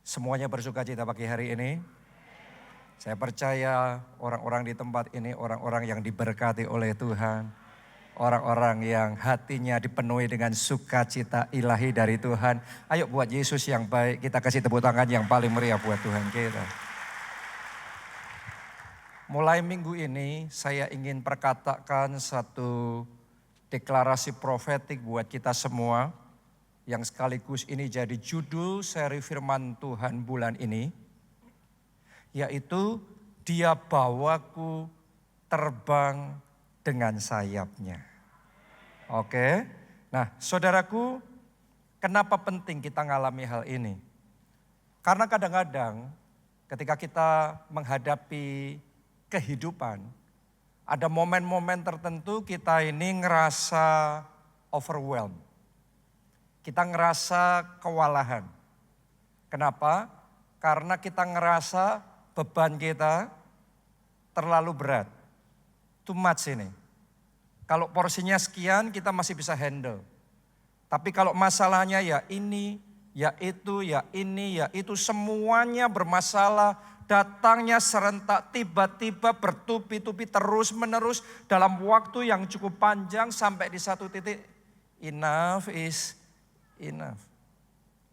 Semuanya bersukacita pagi hari ini. Saya percaya orang-orang di tempat ini orang-orang yang diberkati oleh Tuhan. Orang-orang yang hatinya dipenuhi dengan sukacita ilahi dari Tuhan. Ayo buat Yesus yang baik, kita kasih tepuk tangan yang paling meriah buat Tuhan kita. Mulai minggu ini saya ingin perkatakan satu deklarasi profetik buat kita semua. Yang sekaligus ini jadi judul seri firman Tuhan bulan ini. Yaitu Dia bawaku terbang dengan sayapnya. Oke. Nah saudaraku, kenapa penting kita ngalami hal ini? Karena kadang-kadang ketika kita menghadapi kehidupan, ada momen-momen tertentu kita ini ngerasa overwhelmed. Kita ngerasa kewalahan. Kenapa? Karena kita ngerasa beban kita terlalu berat. Too much ini. Kalau porsinya sekian kita masih bisa handle. Tapi kalau masalahnya ya ini, ya itu, ya ini, ya itu, semuanya bermasalah. Datangnya serentak, tiba-tiba bertubi-tubi terus menerus dalam waktu yang cukup panjang sampai di satu titik enough is enough.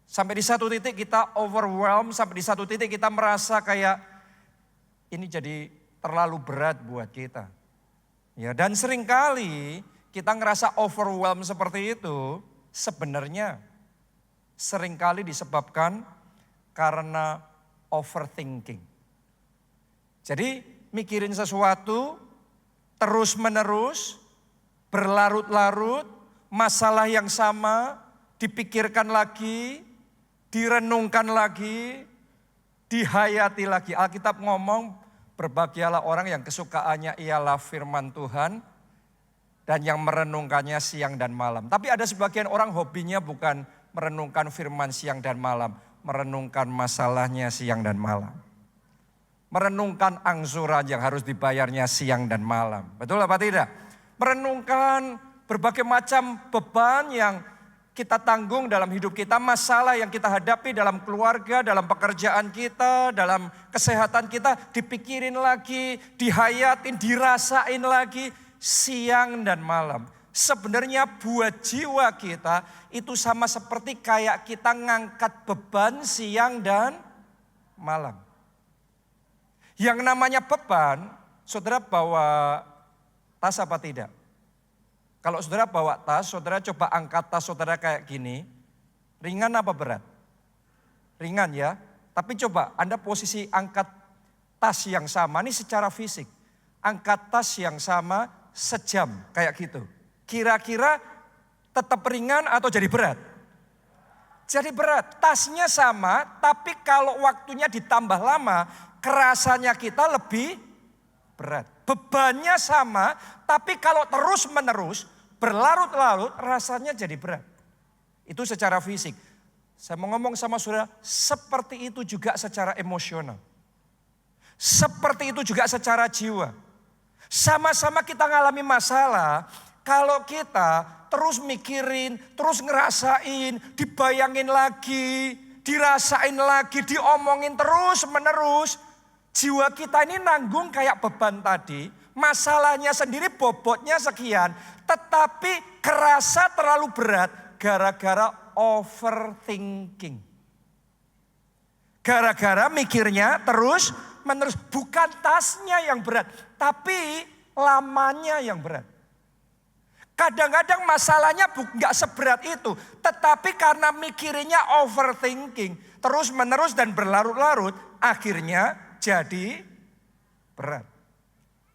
Sampai di satu titik kita overwhelmed, sampai di satu titik kita merasa kayak ini jadi terlalu berat buat kita. Ya, dan seringkali kita ngerasa overwhelmed seperti itu sebenarnya seringkali disebabkan karena overthinking. Jadi mikirin sesuatu terus menerus, berlarut-larut, masalah yang sama dipikirkan lagi, direnungkan lagi, dihayati lagi. Alkitab ngomong, berbahagialah orang yang kesukaannya ialah firman Tuhan dan yang merenungkannya siang dan malam. Tapi ada sebagian orang hobinya bukan merenungkan firman siang dan malam, merenungkan masalahnya siang dan malam. Merenungkan angsuran yang harus dibayarnya siang dan malam. Betul apa tidak? Merenungkan berbagai macam beban yang kita tanggung dalam hidup kita, masalah yang kita hadapi dalam keluarga, dalam pekerjaan kita, dalam kesehatan kita, dipikirin lagi, dihayatin, dirasain lagi siang dan malam. Sebenarnya buat jiwa kita itu sama seperti kayak kita ngangkat beban siang dan malam. Yang namanya beban, saudara bawa tas apa tidak? Kalau saudara bawa tas, saudara coba angkat tas saudara kayak gini, ringan apa berat? Ringan ya, tapi coba Anda posisi angkat tas yang sama, ini secara fisik. Angkat tas yang sama sejam kayak gitu. Kira-kira tetap ringan atau jadi berat? Jadi berat, tasnya sama, tapi kalau waktunya ditambah lama, kerasanya kita lebih berat. Bebannya sama, tapi kalau terus menerus, berlarut-larut rasanya jadi berat. Itu secara fisik. Saya mau ngomong sama saudara, seperti itu juga secara emosional. Seperti itu juga secara jiwa. Sama-sama kita ngalami masalah, kalau kita terus mikirin, terus ngerasain, dibayangin lagi, dirasain lagi, diomongin terus menerus, jiwa kita ini nanggung kayak beban tadi, masalahnya sendiri bobotnya sekian, tetapi kerasa terlalu berat gara-gara overthinking. Gara-gara mikirnya terus menerus, bukan tasnya yang berat, tapi lamanya yang berat. Kadang-kadang masalahnya nggak seberat itu, tetapi karena mikirnya overthinking, terus menerus dan berlarut-larut, akhirnya jadi berat.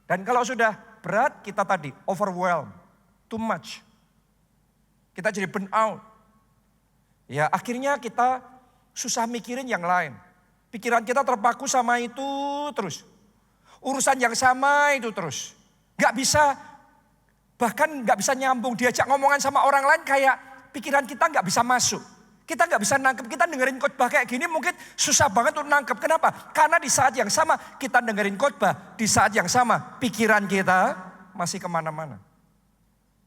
Dan kalau sudah berat, kita tadi overwhelmed, too much. Kita jadi burn out. Ya akhirnya kita susah mikirin yang lain. Pikiran kita terpaku sama itu terus. Urusan yang sama itu terus. Gak bisa, bahkan gak bisa nyambung. Diajak ngomongan sama orang lain kayak pikiran kita gak bisa masuk. Kita gak bisa nangkep, kita dengerin khotbah kayak gini mungkin susah banget untuk nangkep. Kenapa? Karena di saat yang sama kita dengerin khotbah, di saat yang sama pikiran kita masih kemana-mana.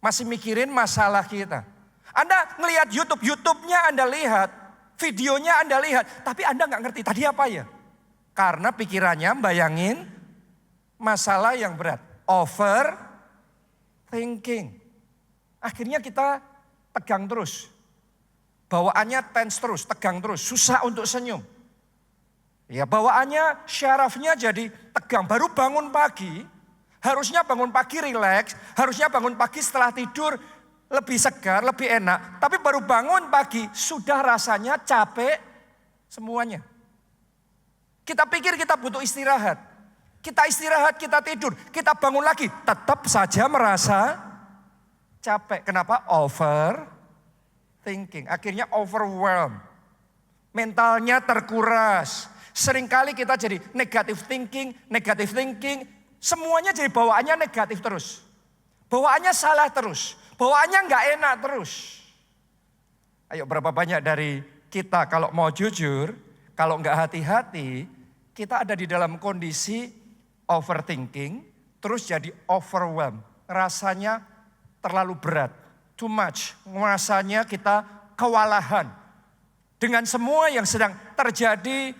Masih mikirin masalah kita. Anda ngelihat YouTube-nya Anda lihat, Videonya Anda lihat, tapi Anda nggak ngerti tadi apa ya. Karena pikirannya bayangin masalah yang berat. Overthinking. Akhirnya kita tegang terus. Bawaannya tense terus, tegang terus, susah untuk senyum. Ya bawaannya syarafnya jadi tegang. Baru bangun pagi, harusnya bangun pagi rileks, harusnya bangun pagi setelah tidur lebih segar, lebih enak. Tapi baru bangun pagi sudah rasanya capek semuanya. Kita pikir kita butuh istirahat. Kita istirahat, kita tidur, kita bangun lagi. Tetap saja merasa capek. Kenapa? Overthinking. Akhirnya overwhelmed. Mentalnya terkuras. Seringkali kita jadi negative thinking. Semuanya jadi bawaannya negatif terus. Bawaannya salah terus. Bawaannya nggak enak terus. Ayo berapa banyak dari kita kalau mau jujur, kalau nggak hati-hati, kita ada di dalam kondisi overthinking, terus jadi overwhelmed. Rasanya terlalu berat, too much. Rasanya kita kewalahan. Dengan semua yang sedang terjadi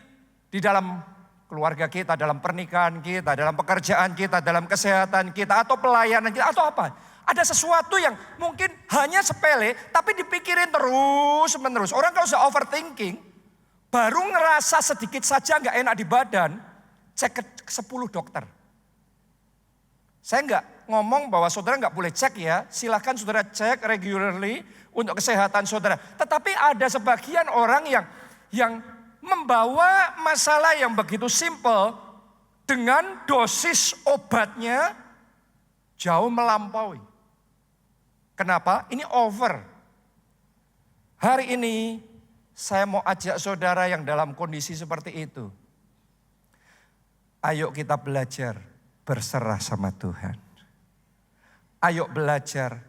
di dalam keluarga kita, dalam pernikahan kita, dalam pekerjaan kita, dalam kesehatan kita, atau pelayanan kita, atau apa. Ada sesuatu yang mungkin hanya sepele, tapi dipikirin terus menerus. Orang kalau sudah overthinking, baru ngerasa sedikit saja nggak enak di badan, cek ke 10 dokter. Saya nggak ngomong bahwa saudara nggak boleh cek ya, silahkan saudara cek regularly untuk kesehatan saudara. Tetapi ada sebagian orang yang membawa masalah yang begitu simple dengan dosis obatnya jauh melampaui. Kenapa? Ini over. Hari ini saya mau ajak saudara yang dalam kondisi seperti itu. Ayo kita belajar berserah sama Tuhan. Ayo belajar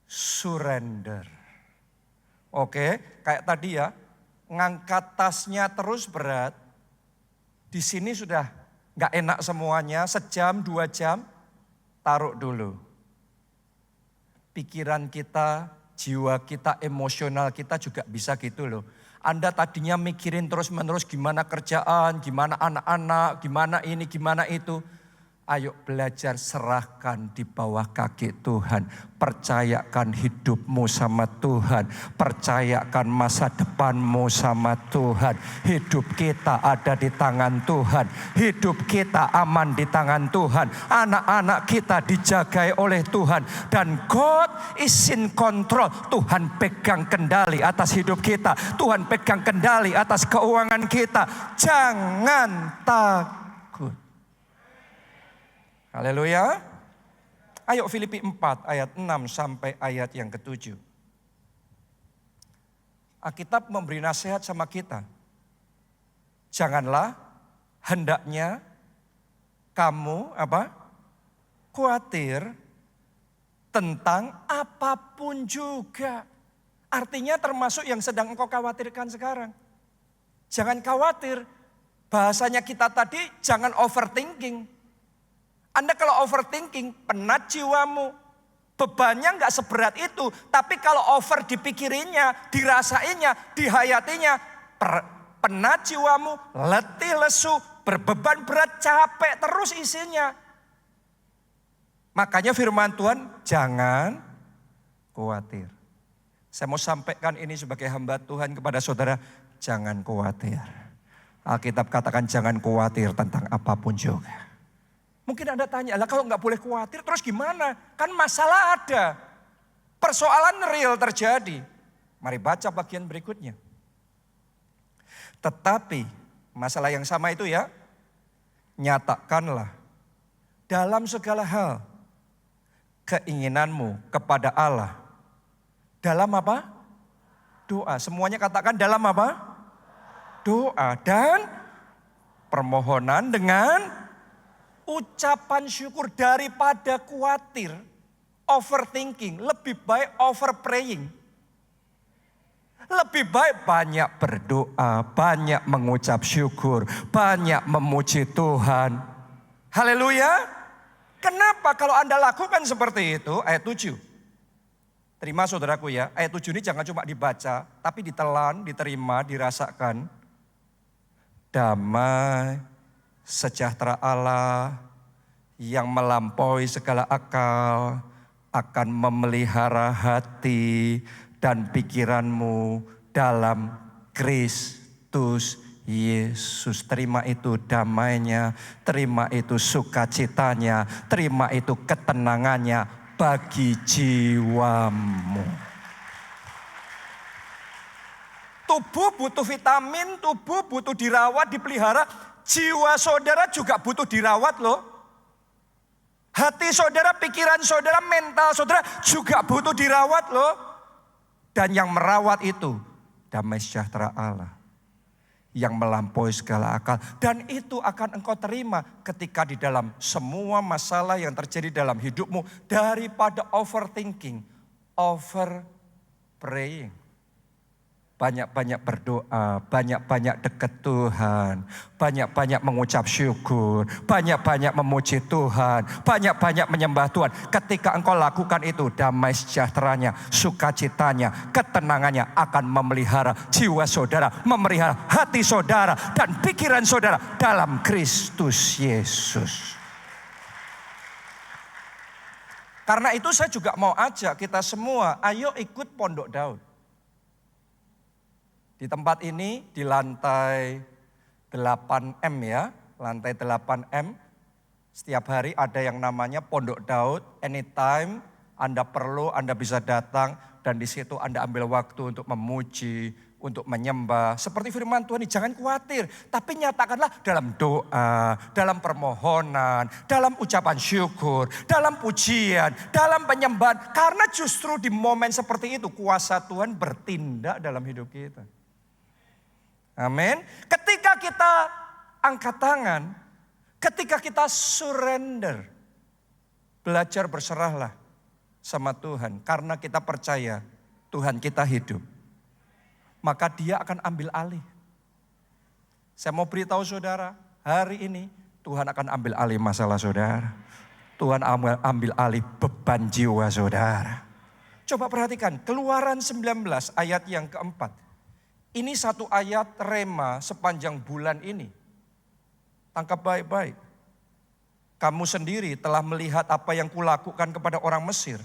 surrender. Oke, kayak tadi ya. Ngangkat tasnya terus berat, di sini sudah gak enak semuanya, sejam, 2 jam, taruh dulu. Pikiran kita, jiwa kita, emosional kita juga bisa gitu loh. Anda tadinya mikirin terus menerus gimana kerjaan, gimana anak-anak, gimana ini, gimana itu. Ayo belajar serahkan di bawah kaki Tuhan. Percayakan hidupmu sama Tuhan. Percayakan masa depanmu sama Tuhan. Hidup kita ada di tangan Tuhan. Hidup kita aman di tangan Tuhan. Anak-anak kita dijagai oleh Tuhan. Dan God is in control. Tuhan pegang kendali atas hidup kita. Tuhan pegang kendali atas keuangan kita. Jangan takut. Haleluya. Ayo Filipi 4 ayat 6 sampai ayat yang ke-7. Alkitab memberi nasihat sama kita. Janganlah hendaknya kamu khawatir tentang apapun juga. Artinya termasuk yang sedang engkau khawatirkan sekarang. Jangan khawatir. Bahasanya kita tadi jangan overthinking. Anda kalau overthinking, penat jiwamu. Bebannya nggak seberat itu. Tapi kalau over dipikirinya, dirasainya, dihayatinya. Penat jiwamu, letih, lesu, berbeban berat, capek terus isinya. Makanya firman Tuhan, jangan khawatir. Saya mau sampaikan ini sebagai hamba Tuhan kepada saudara, jangan khawatir. Alkitab katakan jangan khawatir tentang apapun juga. Mungkin Anda tanya, lah kalau nggak boleh khawatir terus gimana? Kan masalah ada. Persoalan real terjadi. Mari baca bagian berikutnya. Tetapi masalah yang sama itu ya, nyatakanlah dalam segala hal keinginanmu kepada Allah. Dalam apa? Doa. Semuanya katakan dalam apa? Doa dan permohonan dengan ucapan syukur. Daripada khawatir, overthinking, lebih baik over praying. Lebih baik banyak berdoa, banyak mengucap syukur, banyak memuji Tuhan. Haleluya. Kenapa kalau Anda lakukan seperti itu? Ayat 7. Terima saudaraku ya, ayat 7 ini jangan cuma dibaca, tapi ditelan, diterima, dirasakan. Damai, sejahtera Allah yang melampaui segala akal akan memelihara hati dan pikiranmu dalam Kristus Yesus. Terima itu damainya, terima itu sukacitanya, terima itu ketenangannya bagi jiwamu. Tubuh butuh vitamin, tubuh butuh dirawat, dipelihara. Jiwa saudara juga butuh dirawat loh. Hati saudara, pikiran saudara, mental saudara juga butuh dirawat loh. Dan yang merawat itu damai sejahtera Allah yang melampaui segala akal. Dan itu akan engkau terima ketika di dalam semua masalah yang terjadi dalam hidupmu. Daripada overthinking, over praying. Banyak-banyak berdoa, banyak-banyak dekat Tuhan, banyak-banyak mengucap syukur, banyak-banyak memuji Tuhan, banyak-banyak menyembah Tuhan. Ketika engkau lakukan itu, damai sejahteranya, sukacitanya, ketenangannya akan memelihara jiwa saudara, memelihara hati saudara dan pikiran saudara dalam Kristus Yesus. Karena itu saya juga mau ajak kita semua, ayo ikut Pondok Daud. Di tempat ini di lantai 8M ya, lantai 8M. Setiap hari ada yang namanya Pondok Daud, anytime Anda perlu, Anda bisa datang dan di situ Anda ambil waktu untuk memuji, untuk menyembah. Seperti firman Tuhan ini, jangan khawatir, tapi nyatakanlah dalam doa, dalam permohonan, dalam ucapan syukur, dalam pujian, dalam penyembahan. Karena justru di momen seperti itu kuasa Tuhan bertindak dalam hidup kita. Amin. Ketika kita angkat tangan, ketika kita surrender, belajar berserahlah sama Tuhan. Karena kita percaya Tuhan kita hidup. Maka dia akan ambil alih. Saya mau beritahu saudara, hari ini Tuhan akan ambil alih masalah saudara. Tuhan ambil alih beban jiwa saudara. Coba perhatikan, Keluaran 19 ayat yang keempat. Ini satu ayat rema sepanjang bulan ini. Tangkap baik-baik. Kamu sendiri telah melihat apa yang kulakukan kepada orang Mesir.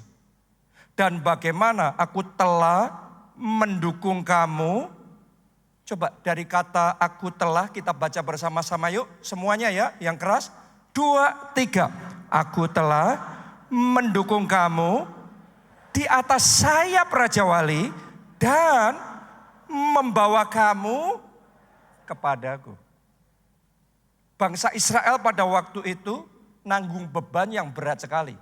Dan bagaimana aku telah mendukung kamu. Coba dari kata aku telah kita baca bersama-sama yuk. Semuanya ya, yang keras. 2, 3. Aku telah mendukung kamu di atas sayap Raja Wali dan membawa kamu kepadaku. Bangsa Israel pada waktu itu nanggung beban yang berat sekali.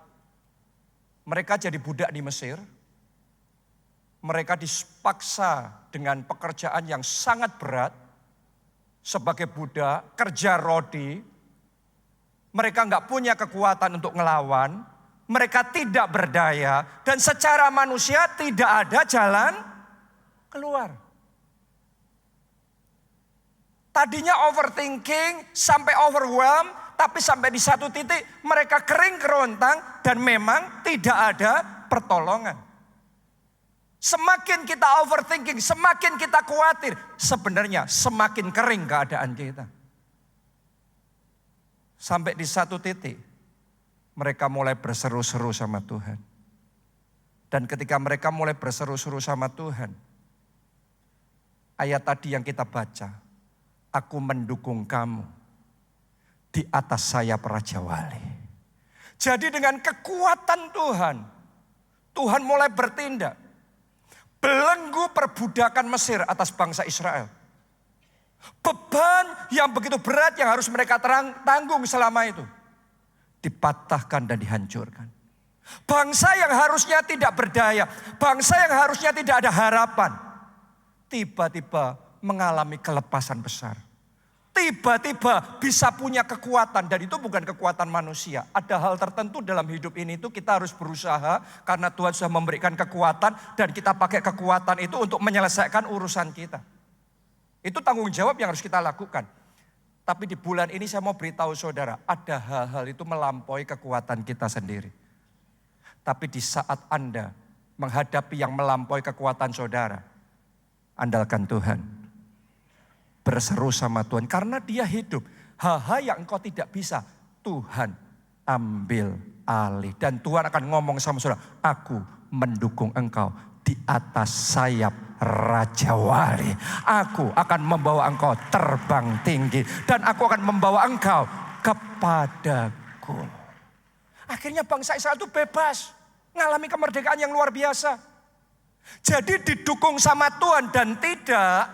Mereka jadi budak di Mesir. Mereka dipaksa dengan pekerjaan yang sangat berat. Sebagai budak, kerja rodi. Mereka nggak punya kekuatan untuk ngelawan. Mereka tidak berdaya. Dan secara manusia tidak ada jalan keluar. Tadinya overthinking, sampai overwhelmed, tapi sampai di satu titik mereka kering kerontang dan memang tidak ada pertolongan. Semakin kita overthinking, semakin kita khawatir, sebenarnya semakin kering keadaan kita. Sampai di satu titik mereka mulai berseru-seru sama Tuhan. Dan ketika mereka mulai berseru-seru sama Tuhan, ayat tadi yang kita baca, aku mendukung kamu di atas sayap Raja Wali. Jadi dengan kekuatan Tuhan, Tuhan mulai bertindak. Belenggu perbudakan Mesir atas bangsa Israel. Beban yang begitu berat yang harus mereka tanggung selama itu dipatahkan dan dihancurkan. Bangsa yang harusnya tidak berdaya, bangsa yang harusnya tidak ada harapan, tiba-tiba mengalami kelepasan besar. Tiba-tiba bisa punya kekuatan dan itu bukan kekuatan manusia. Ada hal tertentu dalam hidup ini itu kita harus berusaha karena Tuhan sudah memberikan kekuatan dan kita pakai kekuatan itu untuk menyelesaikan urusan kita. Itu tanggung jawab yang harus kita lakukan. Tapi di bulan ini saya mau beritahu saudara, ada hal-hal itu melampaui kekuatan kita sendiri. Tapi di saat Anda menghadapi yang melampaui kekuatan saudara, andalkan Tuhan. Berseru sama Tuhan, karena Dia hidup. Hal-hal yang engkau tidak bisa, Tuhan ambil alih. Dan Tuhan akan ngomong sama saudara, aku mendukung engkau di atas sayap Raja Wali. Aku akan membawa engkau terbang tinggi. Dan aku akan membawa engkau kepadaku. Akhirnya bangsa Israel itu bebas. Ngalami kemerdekaan yang luar biasa. Jadi didukung sama Tuhan dan tidak,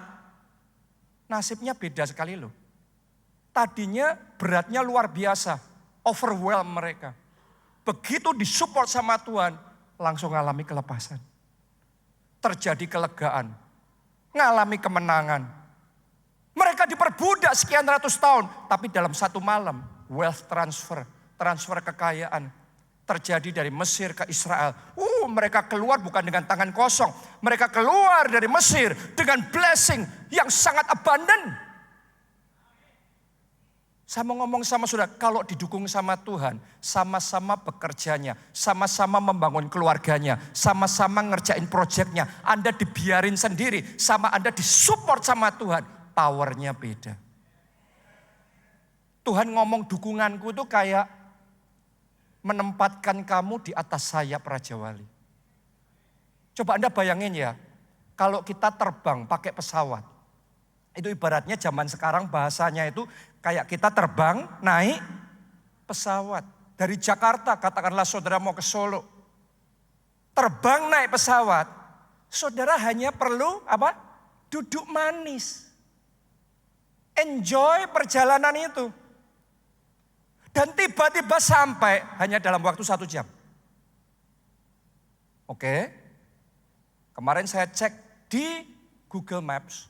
nasibnya beda sekali loh. Tadinya beratnya luar biasa, overwhelm mereka. Begitu disupport sama Tuhan, langsung ngalami kelepasan. Terjadi kelegaan, ngalami kemenangan. Mereka diperbudak sekian ratus tahun, tapi dalam satu malam, wealth transfer, transfer kekayaan. Terjadi dari Mesir ke Israel. Mereka keluar bukan dengan tangan kosong. Mereka keluar dari Mesir dengan blessing yang sangat abundant. Saya mau ngomong sama saudara, kalau didukung sama Tuhan, sama-sama bekerjanya, sama-sama membangun keluarganya, sama-sama ngerjain proyeknya. Anda dibiarin sendiri, sama Anda disupport sama Tuhan, powernya beda. Tuhan ngomong dukunganku itu kayak menempatkan kamu di atas sayap Raja Wali. Coba Anda bayangin ya, kalau kita terbang pakai pesawat. Itu ibaratnya zaman sekarang bahasanya itu kayak kita terbang naik pesawat. Dari Jakarta katakanlah saudara mau ke Solo. Terbang naik pesawat, saudara hanya perlu apa? Duduk manis. Enjoy perjalanan itu. Dan tiba-tiba sampai hanya dalam waktu 1 jam. Oke. Kemarin saya cek di Google Maps.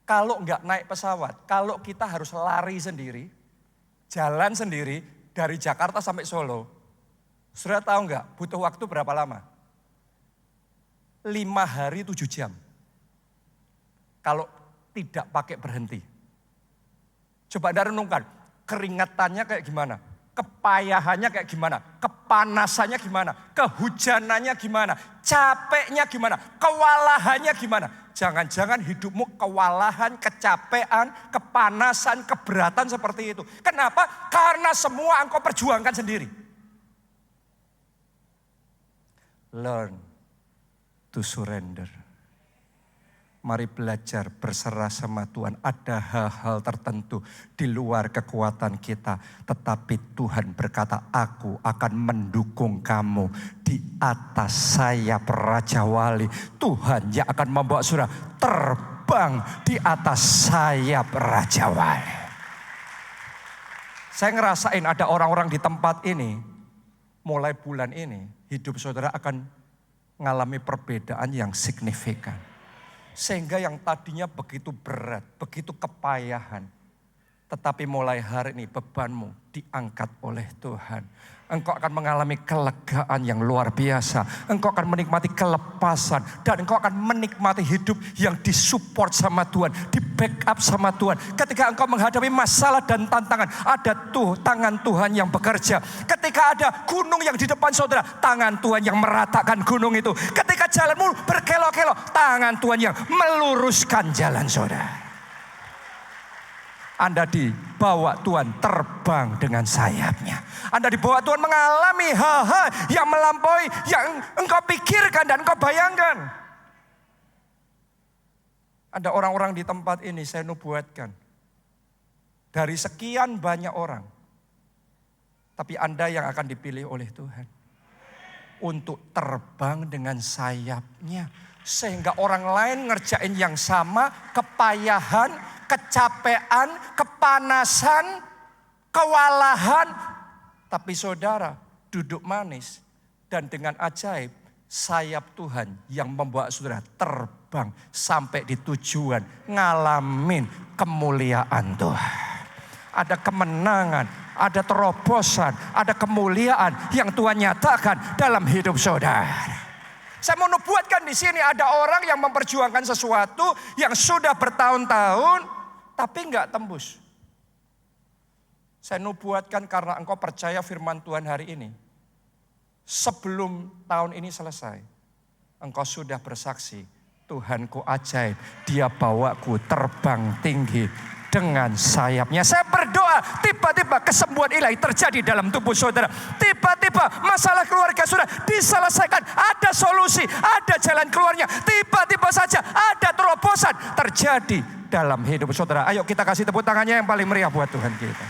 Kalau nggak naik pesawat, kalau kita harus lari sendiri, jalan sendiri dari Jakarta sampai Solo. Saudara tahu nggak butuh waktu berapa lama? 5 hari 7 jam. Kalau tidak pakai berhenti. Coba Anda renungkan. Keringatannya kayak gimana? Kepayahannya kayak gimana? Kepanasannya gimana? Kehujanannya gimana? Capeknya gimana? Kewalahannya gimana? Jangan-jangan hidupmu kewalahan, kecapean, kepanasan, keberatan seperti itu. Kenapa? Karena semua engkau perjuangkan sendiri. Learn to surrender. Mari belajar berserah sama Tuhan. Ada hal-hal tertentu di luar kekuatan kita. Tetapi Tuhan berkata, aku akan mendukung kamu di atas sayap Raja Wali. Tuhan yang akan membawa saudara terbang di atas sayap Raja Wali. Saya ngerasain ada orang-orang di tempat ini. Mulai bulan ini hidup saudara akan mengalami perbedaan yang signifikan. Sehingga yang tadinya begitu berat, begitu kepayahan. Tetapi mulai hari ini bebanmu diangkat oleh Tuhan. Engkau akan mengalami kelegaan yang luar biasa. Engkau akan menikmati kelepasan. Dan engkau akan menikmati hidup yang disupport sama Tuhan. Di backup sama Tuhan. Ketika engkau menghadapi masalah dan tantangan. Ada tangan Tuhan yang bekerja. Ketika ada gunung yang di depan saudara. Tangan Tuhan yang meratakan gunung itu. Ketika jalanmu berkelok-kelok. Tangan Tuhan yang meluruskan jalan saudara. Anda dibawa Tuhan terbang dengan sayapnya. Anda dibawa Tuhan mengalami hal-hal yang melampaui, yang engkau pikirkan dan engkau bayangkan. Ada orang-orang di tempat ini saya nubuatkan. Dari sekian banyak orang. Tapi Anda yang akan dipilih oleh Tuhan. Untuk terbang dengan sayapnya. Sehingga orang lain ngerjain yang sama, kepayahan, kecapean, kepanasan, kewalahan. Tapi saudara duduk manis dan dengan ajaib sayap Tuhan yang membawa saudara terbang sampai di tujuan. Ngalamin kemuliaan Tuhan. Ada kemenangan, ada terobosan, ada kemuliaan yang Tuhan nyatakan dalam hidup saudara. Saya mau nubuatkan di sini ada orang yang memperjuangkan sesuatu yang sudah bertahun-tahun tapi enggak tembus. Saya nubuatkan karena engkau percaya firman Tuhan hari ini. Sebelum tahun ini selesai, engkau sudah bersaksi, Tuhanku ajaib, dia bawaku terbang tinggi dengan sayapnya. Saya berdoa, tiba-tiba kesembuhan ilahi terjadi dalam tubuh saudara. Tiba-tiba masalah keluarga saudara diselesaikan, ada solusi, ada jalan keluarnya. Tiba-tiba saja ada terobosan terjadi dalam hidup saudara. Ayo kita kasih tepuk tangannya yang paling meriah buat Tuhan kita.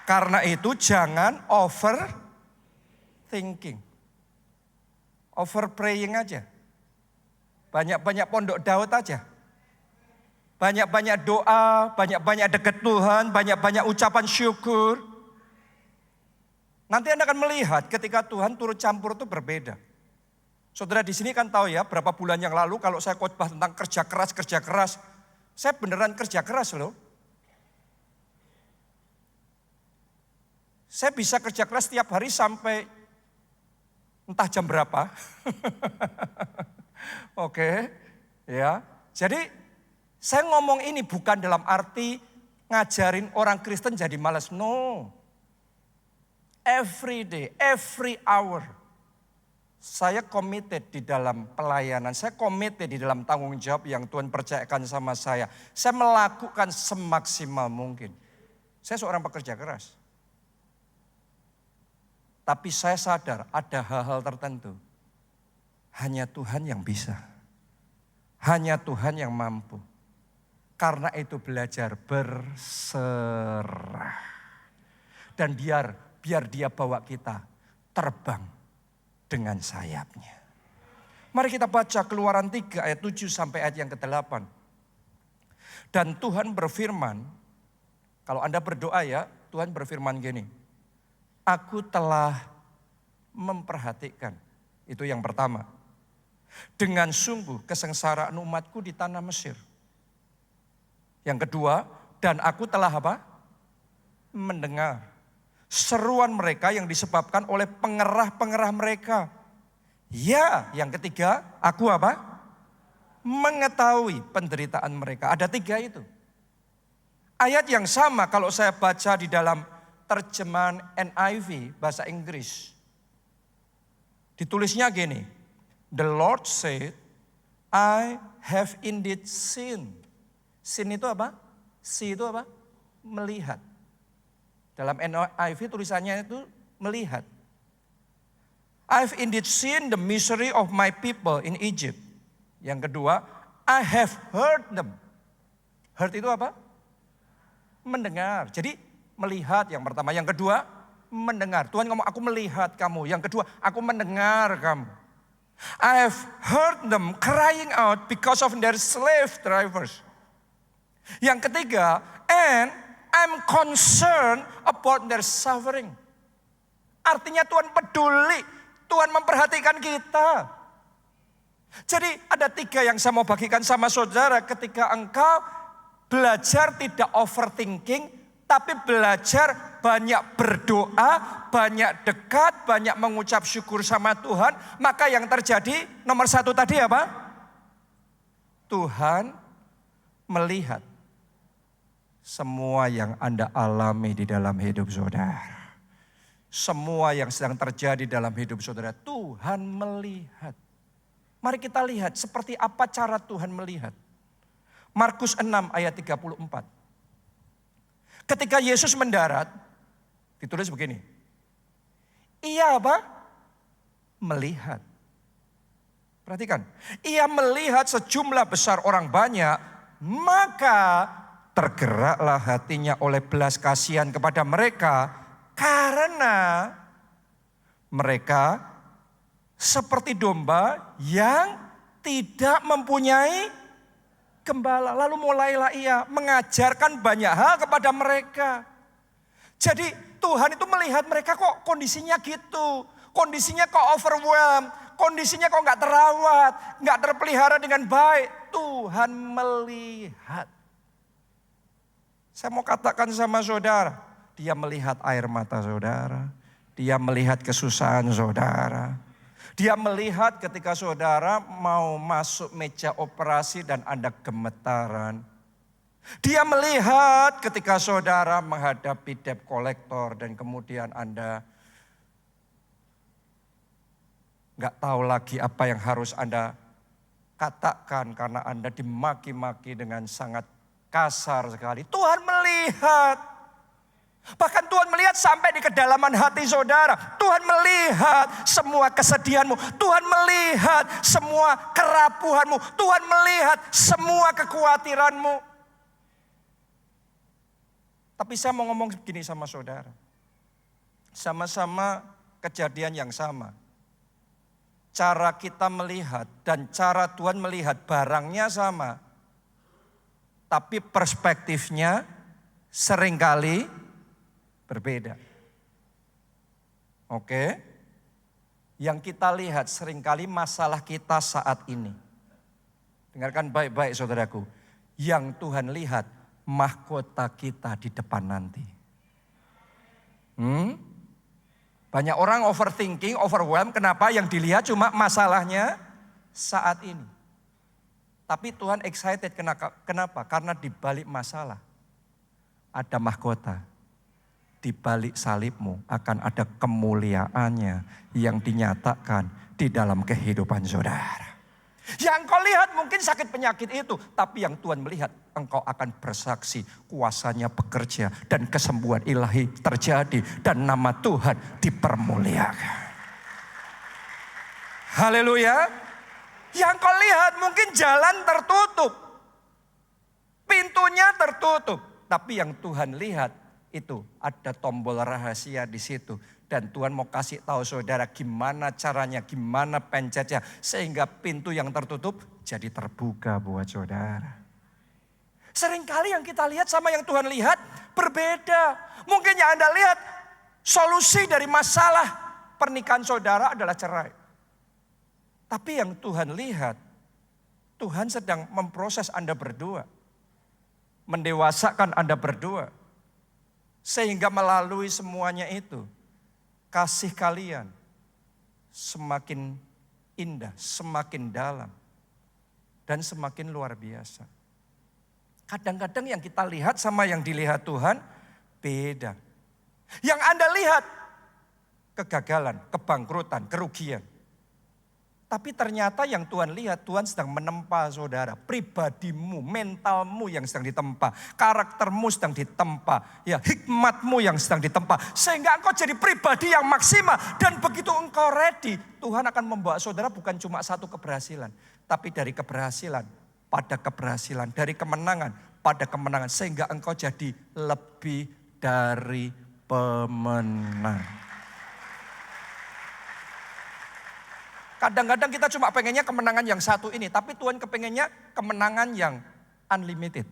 Karena itu jangan overthinking. Over praying aja. Banyak-banyak pondok Daud aja. Banyak-banyak doa, banyak-banyak dekat Tuhan, banyak-banyak ucapan syukur. Nanti Anda akan melihat ketika Tuhan turut campur itu berbeda. Saudara di sini kan tahu ya, berapa bulan yang lalu kalau saya khotbah tentang kerja keras, saya beneran kerja keras loh. Saya bisa kerja keras setiap hari sampai entah jam berapa. Oke, ya. Jadi saya ngomong ini bukan dalam arti ngajarin orang Kristen jadi malas. No. Every day, every hour. Saya committed di dalam pelayanan. Saya committed di dalam tanggung jawab yang Tuhan percayakan sama saya. Saya melakukan semaksimal mungkin. Saya seorang pekerja keras. Tapi saya sadar ada hal-hal tertentu. Hanya Tuhan yang bisa. Hanya Tuhan yang mampu. Karena itu belajar berserah. Dan biar dia bawa kita terbang dengan sayapnya. Mari kita baca Keluaran 3 ayat 7 sampai ayat yang ke-8. Dan Tuhan berfirman, kalau Anda berdoa ya, Tuhan berfirman gini. Aku telah memperhatikan, itu yang pertama. Dengan sungguh kesengsaraan umatku di tanah Mesir. Yang kedua, dan aku telah apa? Mendengar seruan mereka yang disebabkan oleh pengerah-pengerah mereka. Ya, yang ketiga, aku apa? Mengetahui penderitaan mereka. Ada 3 itu. Ayat yang sama kalau saya baca di dalam terjemahan NIV bahasa Inggris. Ditulisnya gini. The Lord said, I have indeed seen. Seen itu apa? See itu apa? Melihat. Dalam NIV tulisannya itu melihat. I've indeed seen the misery of my people in Egypt. Yang kedua, I have heard them. Heard itu apa? Mendengar. Jadi melihat yang pertama. Yang kedua, mendengar. Tuhan ngomong, aku melihat kamu. Yang kedua, aku mendengar kamu. I have heard them crying out because of their slave drivers. Yang ketiga, and I'm concerned about their suffering. Artinya Tuhan peduli, Tuhan memperhatikan kita. Jadi ada 3 yang saya mau bagikan sama saudara ketika engkau belajar tidak overthinking, tapi belajar banyak berdoa, banyak dekat, banyak mengucap syukur sama Tuhan. Maka yang terjadi nomor 1 tadi apa? Tuhan melihat semua yang Anda alami di dalam hidup saudara. Semua yang sedang terjadi dalam hidup saudara, Tuhan melihat. Mari kita lihat seperti apa cara Tuhan melihat. Markus 6 ayat 34. Ketika Yesus mendarat, ditulis begini. Ia apa? Melihat. Perhatikan. Ia melihat sejumlah besar orang banyak, maka tergeraklah hatinya oleh belas kasihan kepada mereka karena mereka seperti domba yang tidak mempunyai gembala. Lalu mulailah ia mengajarkan banyak hal kepada mereka. Jadi Tuhan itu melihat mereka kok kondisinya gitu. Kondisinya kok overwhelmed. Kondisinya kok gak terawat. Gak terpelihara dengan baik. Tuhan melihat. Saya mau katakan sama saudara, dia melihat air mata saudara, dia melihat kesusahan saudara, dia melihat ketika saudara mau masuk meja operasi dan Anda gemetaran. Dia melihat ketika saudara menghadapi debt collector dan kemudian Anda Nggak tahu lagi apa yang harus Anda katakan karena Anda dimaki-maki dengan sangat kasar sekali. Tuhan melihat. Bahkan Tuhan melihat sampai di kedalaman hati saudara. Tuhan melihat semua kesedihanmu. Tuhan melihat semua kerapuhanmu. Tuhan melihat semua kekhawatiranmu. Tapi saya mau ngomong begini sama saudara. Sama-sama kejadian yang sama. Cara kita melihat dan cara Tuhan melihat barangnya sama. Tapi perspektifnya seringkali berbeda. Oke? Yang kita lihat seringkali masalah kita saat ini. Dengarkan baik-baik saudaraku. Yang Tuhan lihat mahkota kita di depan nanti. Banyak orang overthinking, overwhelmed. Kenapa? Yang dilihat cuma masalahnya saat ini. Tapi Tuhan excited. Kenapa? Karena di balik masalah ada mahkota. Di balik salibmu akan ada kemuliaannya yang dinyatakan di dalam kehidupan saudara. Yang kau lihat mungkin sakit penyakit itu. Tapi yang Tuhan melihat engkau akan bersaksi kuasanya bekerja. Dan kesembuhan ilahi terjadi. Dan nama Tuhan dipermuliakan. Haleluya. Yang kau lihat mungkin jalan tertutup. Pintunya tertutup. Tapi yang Tuhan lihat itu ada tombol rahasia di situ. Dan Tuhan mau kasih tahu saudara gimana caranya, gimana pencetnya. Sehingga pintu yang tertutup jadi terbuka buat saudara. Seringkali yang kita lihat sama yang Tuhan lihat berbeda. Mungkin yang Anda lihat solusi dari masalah pernikahan saudara adalah cerai. Tapi yang Tuhan lihat, Tuhan sedang memproses Anda berdua. Mendewasakan Anda berdua. Sehingga melalui semuanya itu, kasih kalian semakin indah, semakin dalam, dan semakin luar biasa. Kadang-kadang yang kita lihat sama yang dilihat Tuhan beda. Yang Anda lihat kegagalan, kebangkrutan, kerugian. Tapi ternyata yang Tuhan lihat, Tuhan sedang menempa saudara. Pribadimu, mentalmu yang sedang ditempa. Karaktermu sedang ditempa. Ya, hikmatmu yang sedang ditempa. Sehingga engkau jadi pribadi yang maksimal. Dan begitu engkau ready, Tuhan akan membawa saudara bukan cuma satu keberhasilan. Tapi dari keberhasilan pada keberhasilan. Dari kemenangan pada kemenangan. Sehingga engkau jadi lebih dari pemenang. Kadang-kadang kita cuma pengennya kemenangan yang satu ini. Tapi Tuhan kepengennya kemenangan yang unlimited.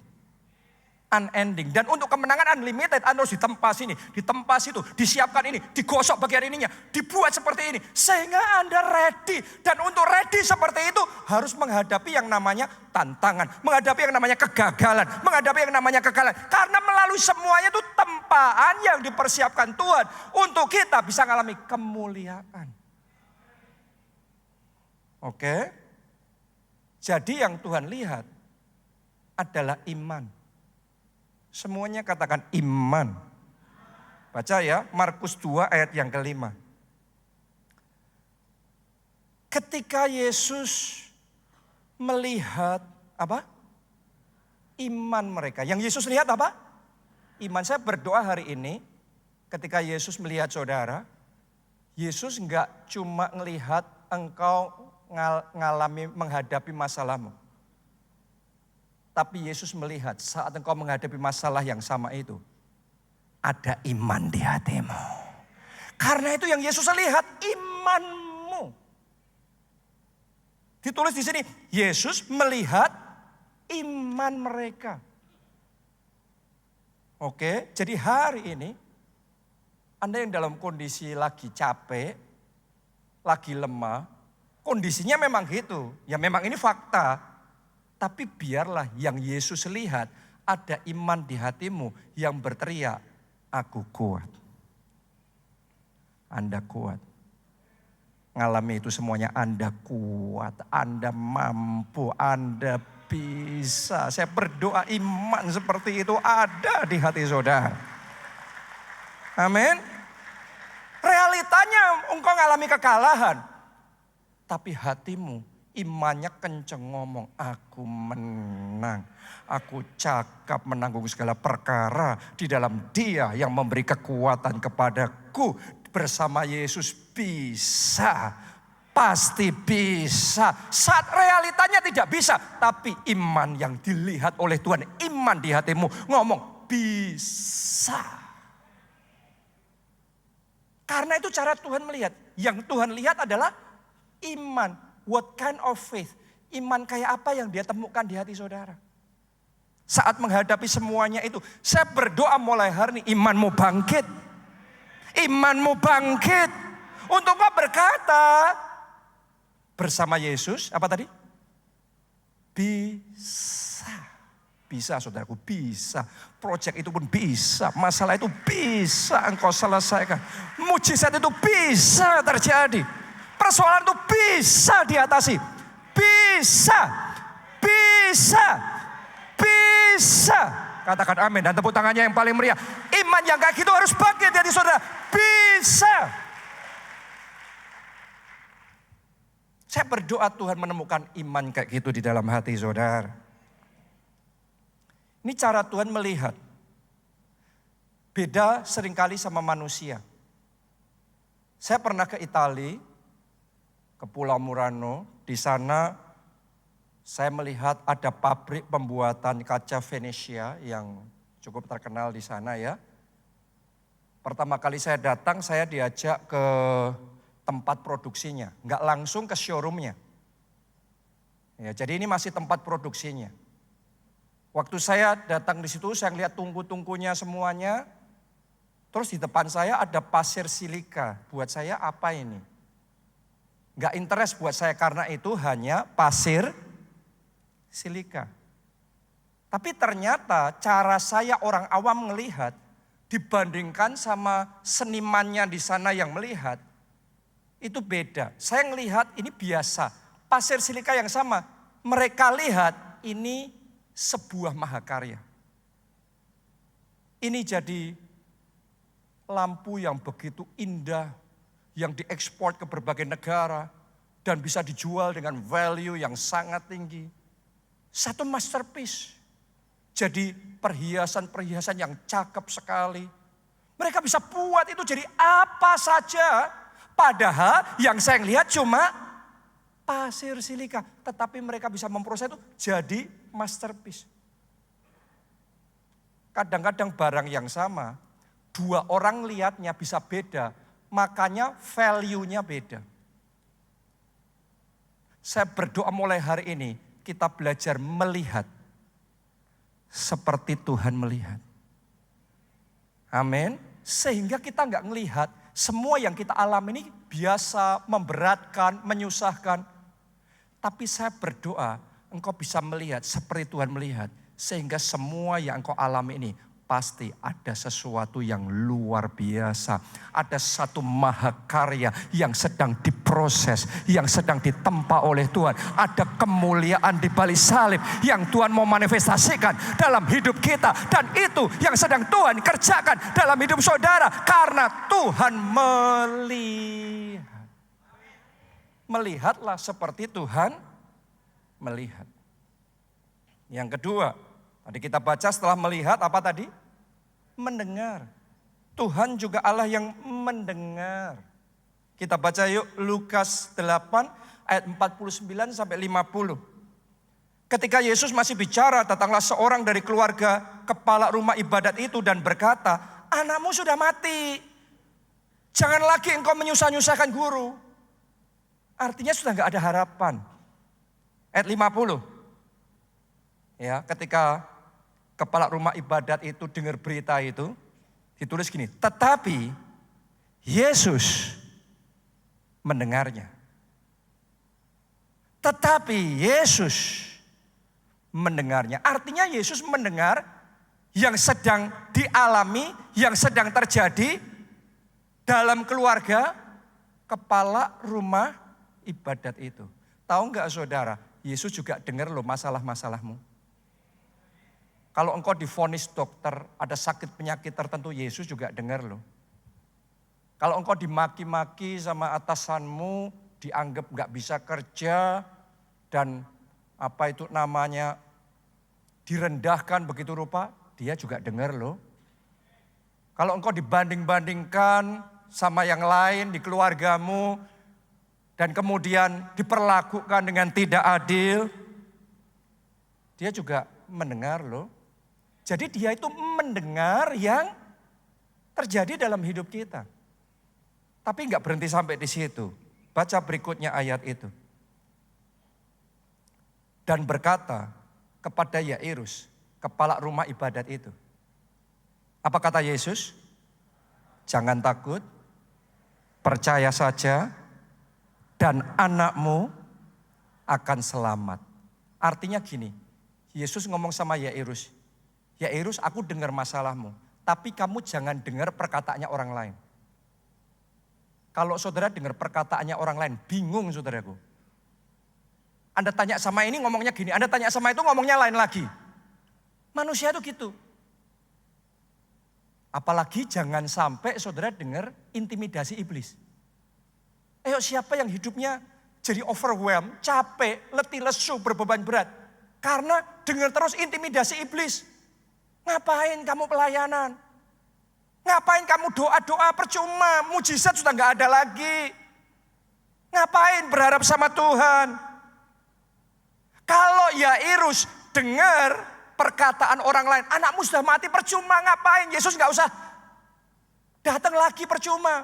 Unending. Dan untuk kemenangan unlimited Anda harus ditempa sini, ditempa situ, disiapkan ini, digosok bagian ininya, dibuat seperti ini. Sehingga Anda ready. Dan untuk ready seperti itu harus menghadapi yang namanya tantangan. Menghadapi yang namanya kegagalan. Menghadapi yang namanya kegagalan. Karena melalui semuanya itu tempaan yang dipersiapkan Tuhan. Untuk kita bisa mengalami kemuliaan. Oke, jadi yang Tuhan lihat adalah iman. Semuanya katakan iman. Baca ya, Markus 2 ayat yang kelima. Ketika Yesus melihat apa? Iman mereka. Yang Yesus lihat apa? Iman. Saya berdoa hari ini ketika Yesus melihat saudara, Yesus enggak cuma melihat engkau menghadapi masalahmu. Tapi Yesus melihat saat engkau menghadapi masalah yang sama itu, ada iman di hatimu. Karena itu yang Yesus lihat, imanmu. Ditulis di sini, Yesus melihat iman mereka. Oke, jadi hari ini Anda yang dalam kondisi lagi capek, lagi lemah, kondisinya memang gitu. Ya memang ini fakta. Tapi biarlah yang Yesus lihat ada iman di hatimu yang berteriak, aku kuat. Anda kuat. Ngalami itu semuanya Anda kuat. Anda mampu. Anda bisa. Saya berdoa iman seperti itu ada di hati saudara. Amin. Realitanya engkau ngalami kekalahan. Tapi hatimu, imannya kenceng ngomong, aku menang. Aku cakap menanggung segala perkara di dalam Dia yang memberi kekuatan kepadaku. Bersama Yesus bisa, pasti bisa. Saat realitanya tidak bisa, tapi iman yang dilihat oleh Tuhan, iman di hatimu ngomong bisa. Karena itu cara Tuhan melihat. Yang Tuhan lihat adalah iman. What kind of faith? Iman kayak apa yang dia temukan di hati saudara? Saat menghadapi semuanya itu, saya berdoa mulai hari ini imanmu bangkit. Imanmu bangkit. Untuk kau berkata bersama Yesus, apa tadi? Bisa. Bisa saudaraku, bisa. Proyek itu pun bisa. Masalah itu bisa engkau selesaikan. Mujizat itu bisa terjadi. Persoalan itu bisa diatasi. Bisa. Bisa. Bisa. Katakan amin dan tepuk tangannya yang paling meriah. Iman yang kayak gitu harus bangkit dari saudara. Bisa. Saya berdoa Tuhan menemukan iman kayak gitu di dalam hati saudara. Ini cara Tuhan melihat. Beda seringkali sama manusia. Saya pernah ke Italia, ke Pulau Murano. Di sana saya melihat ada pabrik pembuatan kaca Venesia yang cukup terkenal di sana ya. Pertama kali saya datang, saya diajak ke tempat produksinya. Nggak langsung ke showroomnya. Ya, jadi ini masih tempat produksinya. Waktu saya datang di situ, saya lihat tungku-tungkunya semuanya. Terus di depan saya ada pasir silika. Buat saya apa ini? Gak interest buat saya karena itu hanya pasir silika. Tapi ternyata cara saya orang awam melihat dibandingkan sama senimannya di sana yang melihat. Itu beda. Saya melihat ini biasa. Pasir silika yang sama. Mereka lihat ini sebuah mahakarya. Ini jadi lampu yang begitu indah, yang diekspor ke berbagai negara, dan bisa dijual dengan value yang sangat tinggi. Satu masterpiece. Jadi perhiasan-perhiasan yang cakep sekali. Mereka bisa buat itu jadi apa saja. Padahal yang saya lihat cuma pasir silika. Tetapi mereka bisa memproses itu jadi masterpiece. Kadang-kadang barang yang sama, dua orang lihatnya bisa beda, makanya value-nya beda. Saya berdoa mulai hari ini, kita belajar melihat seperti Tuhan melihat. Amin. Sehingga kita nggak melihat semua yang kita alami ini biasa, memberatkan, menyusahkan. Tapi saya berdoa, engkau bisa melihat seperti Tuhan melihat. Sehingga semua yang engkau alami ini pasti ada sesuatu yang luar biasa. Ada satu mahakarya yang sedang diproses, yang sedang ditempa oleh Tuhan. Ada kemuliaan di balik salib yang Tuhan mau manifestasikan dalam hidup kita. Dan itu yang sedang Tuhan kerjakan dalam hidup saudara. Karena Tuhan melihat. Melihatlah seperti Tuhan melihat. Yang kedua, tadi kita baca setelah melihat apa tadi? Mendengar. Tuhan juga Allah yang mendengar. Kita baca yuk Lukas 8 ayat 49 sampai 50. Ketika Yesus masih bicara, datanglah seorang dari keluarga kepala rumah ibadat itu dan berkata, anakmu sudah mati. Jangan lagi engkau menyusah-nyusahkan guru. Artinya sudah gak ada harapan. Ayat 50. Ya, ketika kepala rumah ibadat itu dengar berita itu, ditulis gini, tetapi Yesus mendengarnya. Tetapi Yesus mendengarnya. Artinya Yesus mendengar yang sedang dialami, yang sedang terjadi dalam keluarga kepala rumah ibadat itu. Tahu enggak saudara, Yesus juga dengar loh masalah-masalahmu. Kalau engkau divonis dokter, ada sakit penyakit tertentu, Yesus juga dengar loh. Kalau engkau dimaki-maki sama atasanmu, dianggap nggak bisa kerja, dan apa itu namanya, direndahkan begitu rupa, dia juga dengar loh. Kalau engkau dibanding-bandingkan sama yang lain di keluargamu, dan kemudian diperlakukan dengan tidak adil, dia juga mendengar loh. Jadi dia itu mendengar yang terjadi dalam hidup kita. Tapi enggak berhenti sampai di situ. Baca berikutnya ayat itu. Dan berkata kepada Yairus, kepala rumah ibadat itu. Apa kata Yesus? Jangan takut, percaya saja, dan anakmu akan selamat. Artinya gini, Yesus ngomong sama Yairus, Yairus, aku dengar masalahmu, tapi kamu jangan dengar perkataannya orang lain. Kalau saudara dengar perkataannya orang lain, bingung saudaraku. Anda tanya sama ini ngomongnya gini, Anda tanya sama itu ngomongnya lain lagi. Manusia itu gitu. Apalagi jangan sampai saudara dengar intimidasi iblis. Siapa yang hidupnya jadi overwhelmed, capek, letih, lesu, berbeban berat. Karena dengar terus intimidasi iblis. Ngapain kamu pelayanan? Ngapain kamu doa-doa percuma, mujizat sudah gak ada lagi. Ngapain berharap sama Tuhan? Kalau Yairus dengar perkataan orang lain, anakmu sudah mati percuma, ngapain? Yesus gak usah datang lagi percuma.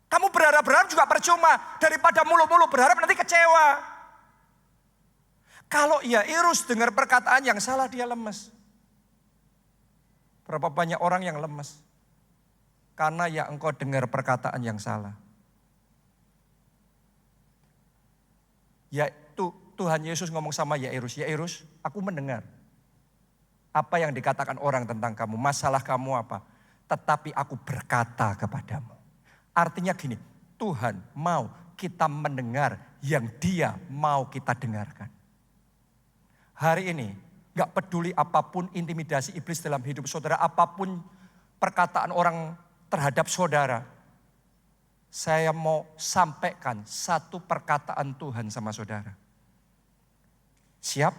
Kamu berharap-berharap juga percuma, daripada mulu-mulu berharap nanti kecewa. Kalau Yairus dengar perkataan yang salah, dia lemes. Berapa banyak orang yang lemes? Karena ya engkau dengar perkataan yang salah. Ya Tuhan Yesus ngomong sama Yairus, Yairus, aku mendengar apa yang dikatakan orang tentang kamu, masalah kamu apa. Tetapi aku berkata kepadamu. Artinya gini, Tuhan mau kita mendengar yang Dia mau kita dengarkan. Hari ini, gak peduli apapun intimidasi iblis dalam hidup saudara, apapun perkataan orang terhadap saudara, saya mau sampaikan satu perkataan Tuhan sama saudara. Siap?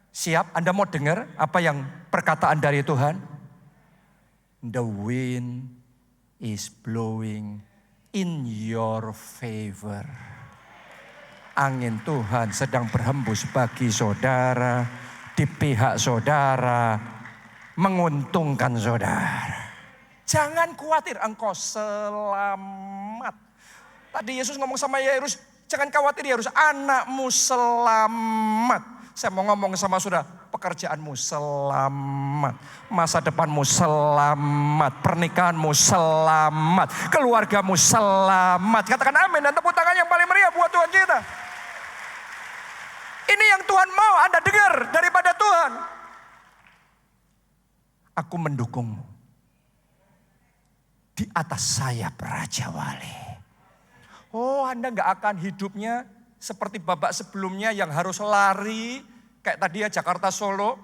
Siap? Anda mau dengar apa yang perkataan dari Tuhan? The wind is blowing in your favor. Angin Tuhan sedang berhembus bagi saudara, di pihak saudara, menguntungkan saudara. Jangan khawatir, engkau selamat. Tadi Yesus ngomong sama Yairus, jangan khawatir Yairus, anakmu selamat. Saya mau ngomong sama saudara, pekerjaanmu selamat, masa depanmu selamat, pernikahanmu selamat, keluargamu selamat. Katakan amin dan tepuk tangan yang paling meriah buat Tuhan kita. Ini yang Tuhan mau Anda dengar daripada Tuhan. Aku mendukungmu di atas sayap Raja Wali. Anda gak akan hidupnya seperti babak sebelumnya yang harus lari. Kayak tadi ya Jakarta Solo.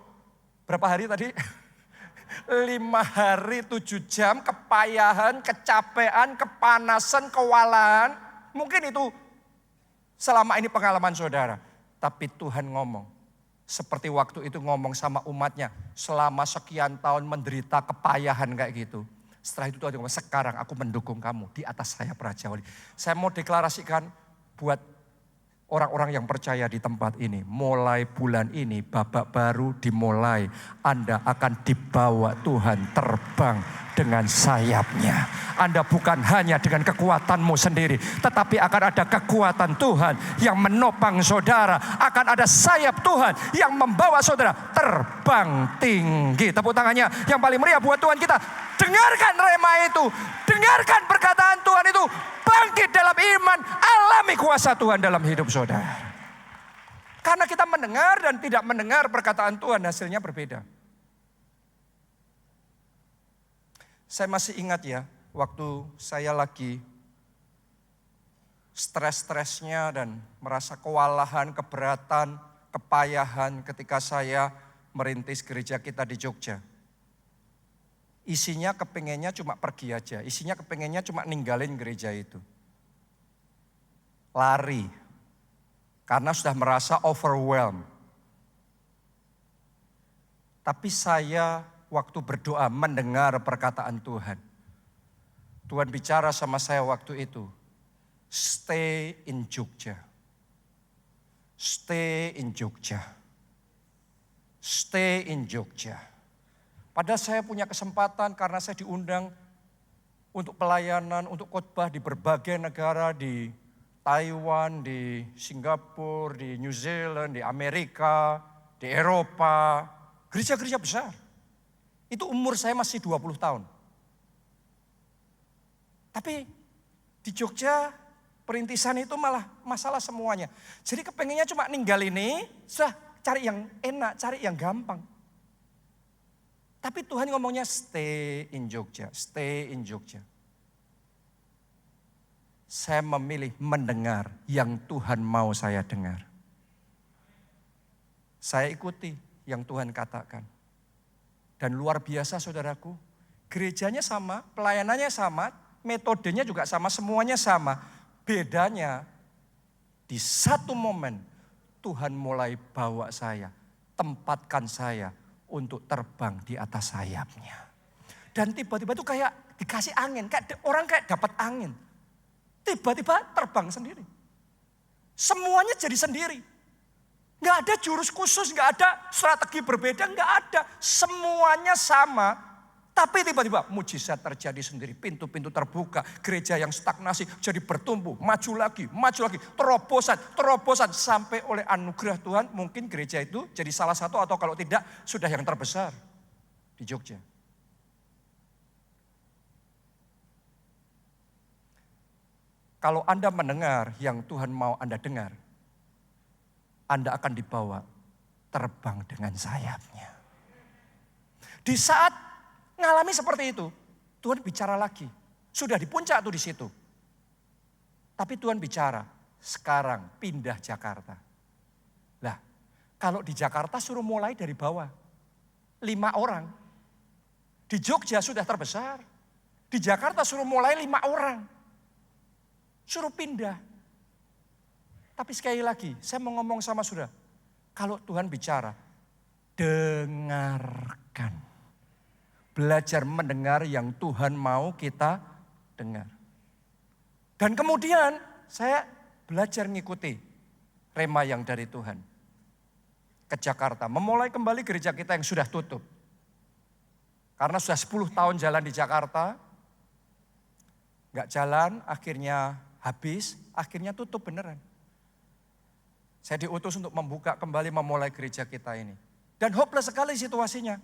Berapa hari tadi? 5 hari 7 jam kepayahan, kecapean, kepanasan, kewalahan. Mungkin itu selama ini pengalaman saudara. Tapi Tuhan ngomong. Seperti waktu itu ngomong sama umatnya. Selama sekian tahun menderita kepayahan kayak gitu. Setelah itu Tuhan ngomong, sekarang aku mendukung kamu di atas sayap Raja Wali. Saya mau deklarasikan buat orang-orang yang percaya di tempat ini. Mulai bulan ini babak baru dimulai. Anda akan dibawa Tuhan terbang dengan sayapnya. Anda bukan hanya dengan kekuatanmu sendiri. Tetapi akan ada kekuatan Tuhan yang menopang saudara. Akan ada sayap Tuhan yang membawa saudara terbang tinggi. Tepuk tangannya yang paling meriah buat Tuhan kita. Dengarkan rema itu. Dengarkan perkataan Tuhan itu. Bangkit dalam iman. Alami kuasa Tuhan dalam hidup saudara. Karena kita mendengar dan tidak mendengar perkataan Tuhan, hasilnya berbeda. Saya masih ingat ya, waktu saya lagi stres-stresnya dan merasa kewalahan, keberatan, kepayahan ketika saya merintis gereja kita di Jogja. Isinya kepengennya cuma pergi aja, isinya kepengennya cuma ninggalin gereja itu. lari. Karena sudah merasa overwhelmed. Tapi saya waktu berdoa mendengar perkataan Tuhan. Tuhan bicara sama saya waktu itu. Stay in Jogja. Stay in Jogja. Stay in Jogja. Padahal saya punya kesempatan karena saya diundang untuk pelayanan, untuk khotbah di berbagai negara, di Taiwan, di Singapura, di New Zealand, di Amerika, di Eropa. Gereja-gereja besar. Itu umur saya masih 20 tahun. Tapi di Jogja perintisan itu malah masalah semuanya. Jadi kepengennya cuma ninggal ini, sudah cari yang enak, cari yang gampang. Tapi Tuhan ngomongnya stay in Jogja, stay in Jogja. Saya memilih mendengar yang Tuhan mau saya dengar. Saya ikuti yang Tuhan katakan. Dan luar biasa saudaraku, gerejanya sama, pelayanannya sama, metodenya juga sama, semuanya sama. Bedanya di satu momen Tuhan mulai bawa saya, tempatkan saya untuk terbang di atas sayapnya. Dan tiba-tiba itu kayak dikasih angin, kayak orang kayak dapat angin. Tiba-tiba terbang sendiri. Semuanya jadi sendiri. Nggak ada jurus khusus, nggak ada strategi berbeda, nggak ada. Semuanya sama, tapi tiba-tiba mujizat terjadi sendiri. Pintu-pintu terbuka, gereja yang stagnasi jadi bertumbuh, maju lagi, terobosan. Sampai oleh anugerah Tuhan mungkin gereja itu jadi salah satu atau kalau tidak sudah yang terbesar di Jogja. Kalau Anda mendengar yang Tuhan mau Anda dengar, Anda akan dibawa terbang dengan sayapnya. Di saat ngalami seperti itu, Tuhan bicara lagi. Sudah di puncak tuh di situ. Tapi Tuhan bicara, sekarang pindah Jakarta. Lah, kalau di Jakarta suruh mulai dari bawah. 5 orang. Di Jogja sudah terbesar. Di Jakarta suruh mulai 5 orang. Suruh pindah. Tapi sekali lagi, saya mau ngomong sama saudara. Kalau Tuhan bicara, dengarkan. Belajar mendengar yang Tuhan mau kita dengar. Dan kemudian saya belajar ngikuti rema yang dari Tuhan. Ke Jakarta, memulai kembali gereja kita yang sudah tutup. Karena sudah 10 tahun jalan di Jakarta, gak jalan, akhirnya habis, akhirnya tutup beneran. Saya diutus untuk membuka kembali, memulai gereja kita ini. Dan hopeless sekali situasinya.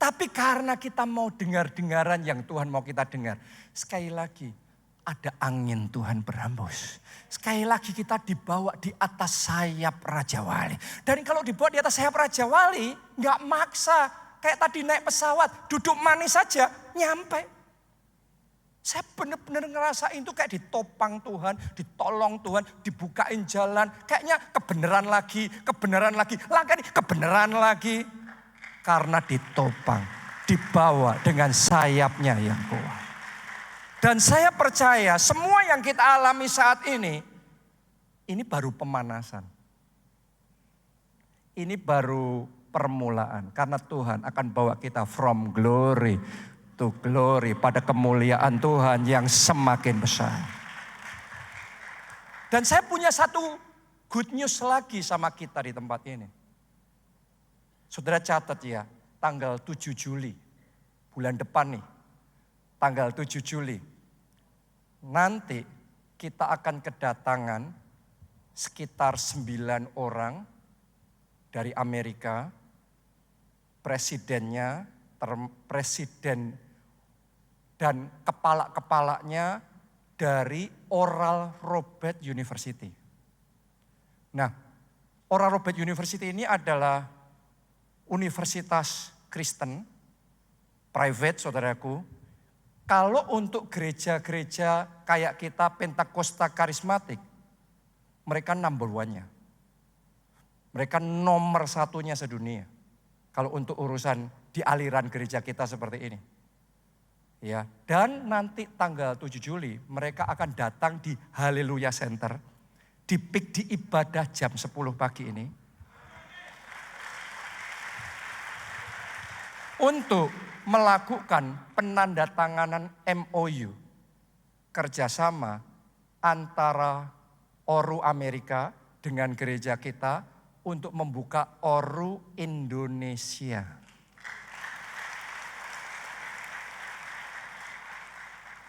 Tapi karena kita mau dengar-dengaran yang Tuhan mau kita dengar. Sekali lagi, ada angin Tuhan berhembus. Sekali lagi kita dibawa di atas sayap Raja Wali. Dan kalau dibawa di atas sayap Raja Wali, gak maksa. Kayak tadi naik pesawat, duduk manis saja, nyampe. Saya benar-benar ngerasain itu kayak ditopang Tuhan, ditolong Tuhan, dibukain jalan. Kayaknya kebenaran lagi, langkah ini kebenaran lagi. Karena ditopang, dibawa dengan sayapnya yang kuat. Dan saya percaya semua yang kita alami saat ini baru pemanasan. Ini baru permulaan. Karena Tuhan akan bawa kita from glory to glory, pada kemuliaan Tuhan yang semakin besar. Dan saya punya satu good news lagi sama kita di tempat ini. Saudara catat ya, tanggal 7 Juli, bulan depan nih, tanggal 7 Juli. Nanti kita akan kedatangan sekitar 9 orang dari Amerika, presidennya, presiden dan kepala-kepalanya dari Oral Roberts University. Nah, Oral Roberts University ini adalah universitas Kristen, private saudaraku. Kalau untuk gereja-gereja kayak kita Pentakosta Karismatik, mereka number one-nya. Mereka nomor satunya sedunia. Kalau untuk urusan di aliran gereja kita seperti ini. Ya, dan nanti tanggal 7 Juli mereka akan datang di Haleluya Center. Di peak di ibadah jam 10 pagi ini. Untuk melakukan penandatanganan MOU. Kerjasama antara Oru Amerika dengan gereja kita untuk membuka Oru Indonesia.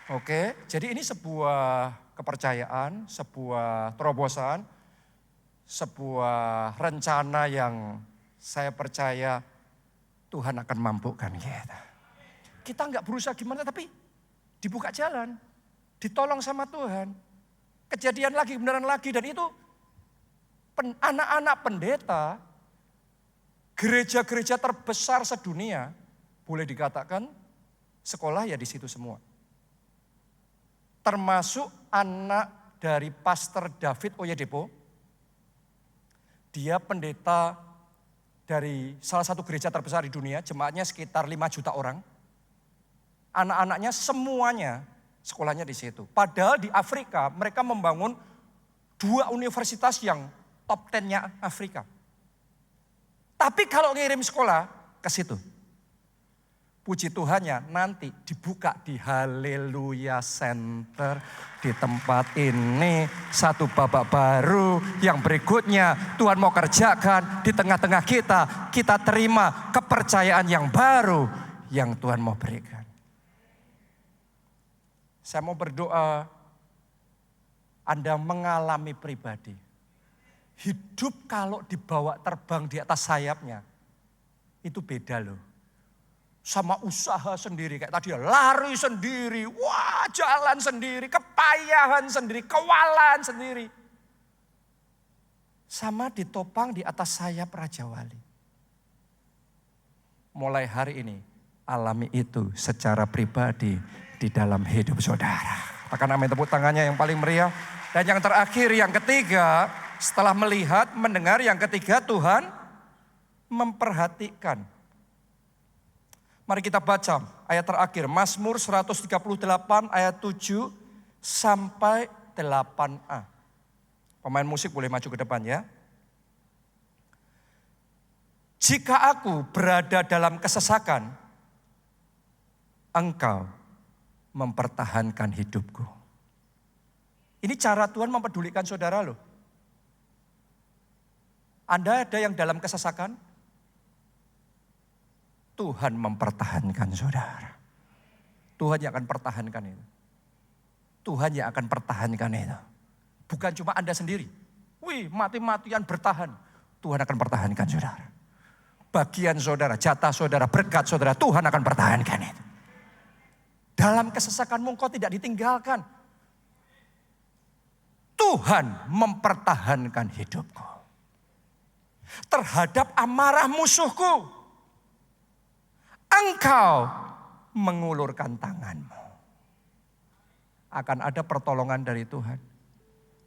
Oke, jadi ini sebuah kepercayaan, sebuah terobosan, sebuah rencana yang saya percaya Tuhan akan mampukan kita. Kita nggak berusaha gimana, tapi dibuka jalan, ditolong sama Tuhan. Kejadian lagi, kebenaran lagi, dan itu anak-anak pendeta, gereja-gereja terbesar sedunia, boleh dikatakan sekolah ya di situ semua. Termasuk anak dari Pastor David Oyedepo. Dia pendeta dari salah satu gereja terbesar di dunia, jemaatnya sekitar 5 juta orang. Anak-anaknya semuanya sekolahnya di situ. Padahal di Afrika mereka membangun 2 universitas yang top 10-nya Afrika. Tapi kalau ngirim sekolah ke situ, puji Tuhannya nanti dibuka di Haleluya Center. Di tempat ini satu babak baru yang berikutnya Tuhan mau kerjakan di tengah-tengah kita. Kita terima kepercayaan yang baru yang Tuhan mau berikan. Saya mau berdoa Anda mengalami pribadi. Hidup kalau dibawa terbang di atas sayapnya itu beda loh. Sama usaha sendiri, kayak tadi ya, lari sendiri, wah jalan sendiri, kepayahan sendiri, kewalan sendiri. Sama ditopang di atas sayap Raja Wali. Mulai hari ini, alami itu secara pribadi di dalam hidup saudara. Akan amin, tepuk tangannya yang paling meriah. Dan yang terakhir, yang ketiga, setelah melihat, mendengar, yang ketiga Tuhan memperhatikan. Mari kita baca ayat terakhir, Mazmur 138 ayat 7 sampai 8a. Pemain musik boleh maju ke depan ya. Jika aku berada dalam kesesakan, Engkau mempertahankan hidupku. Ini cara Tuhan mempedulikan saudara loh. Anda ada yang dalam kesesakan? Tuhan mempertahankan saudara. Tuhan yang akan pertahankan itu. Tuhan yang akan pertahankan itu. Bukan cuma Anda sendiri. Wih, mati-matian bertahan. Tuhan akan pertahankan saudara. Bagian saudara, jatah saudara, berkat saudara, Tuhan akan pertahankan itu. Dalam kesesakanmu engkau tidak ditinggalkan. Tuhan mempertahankan hidupku. Terhadap amarah musuhku, Engkau mengulurkan tanganmu. Akan ada pertolongan dari Tuhan.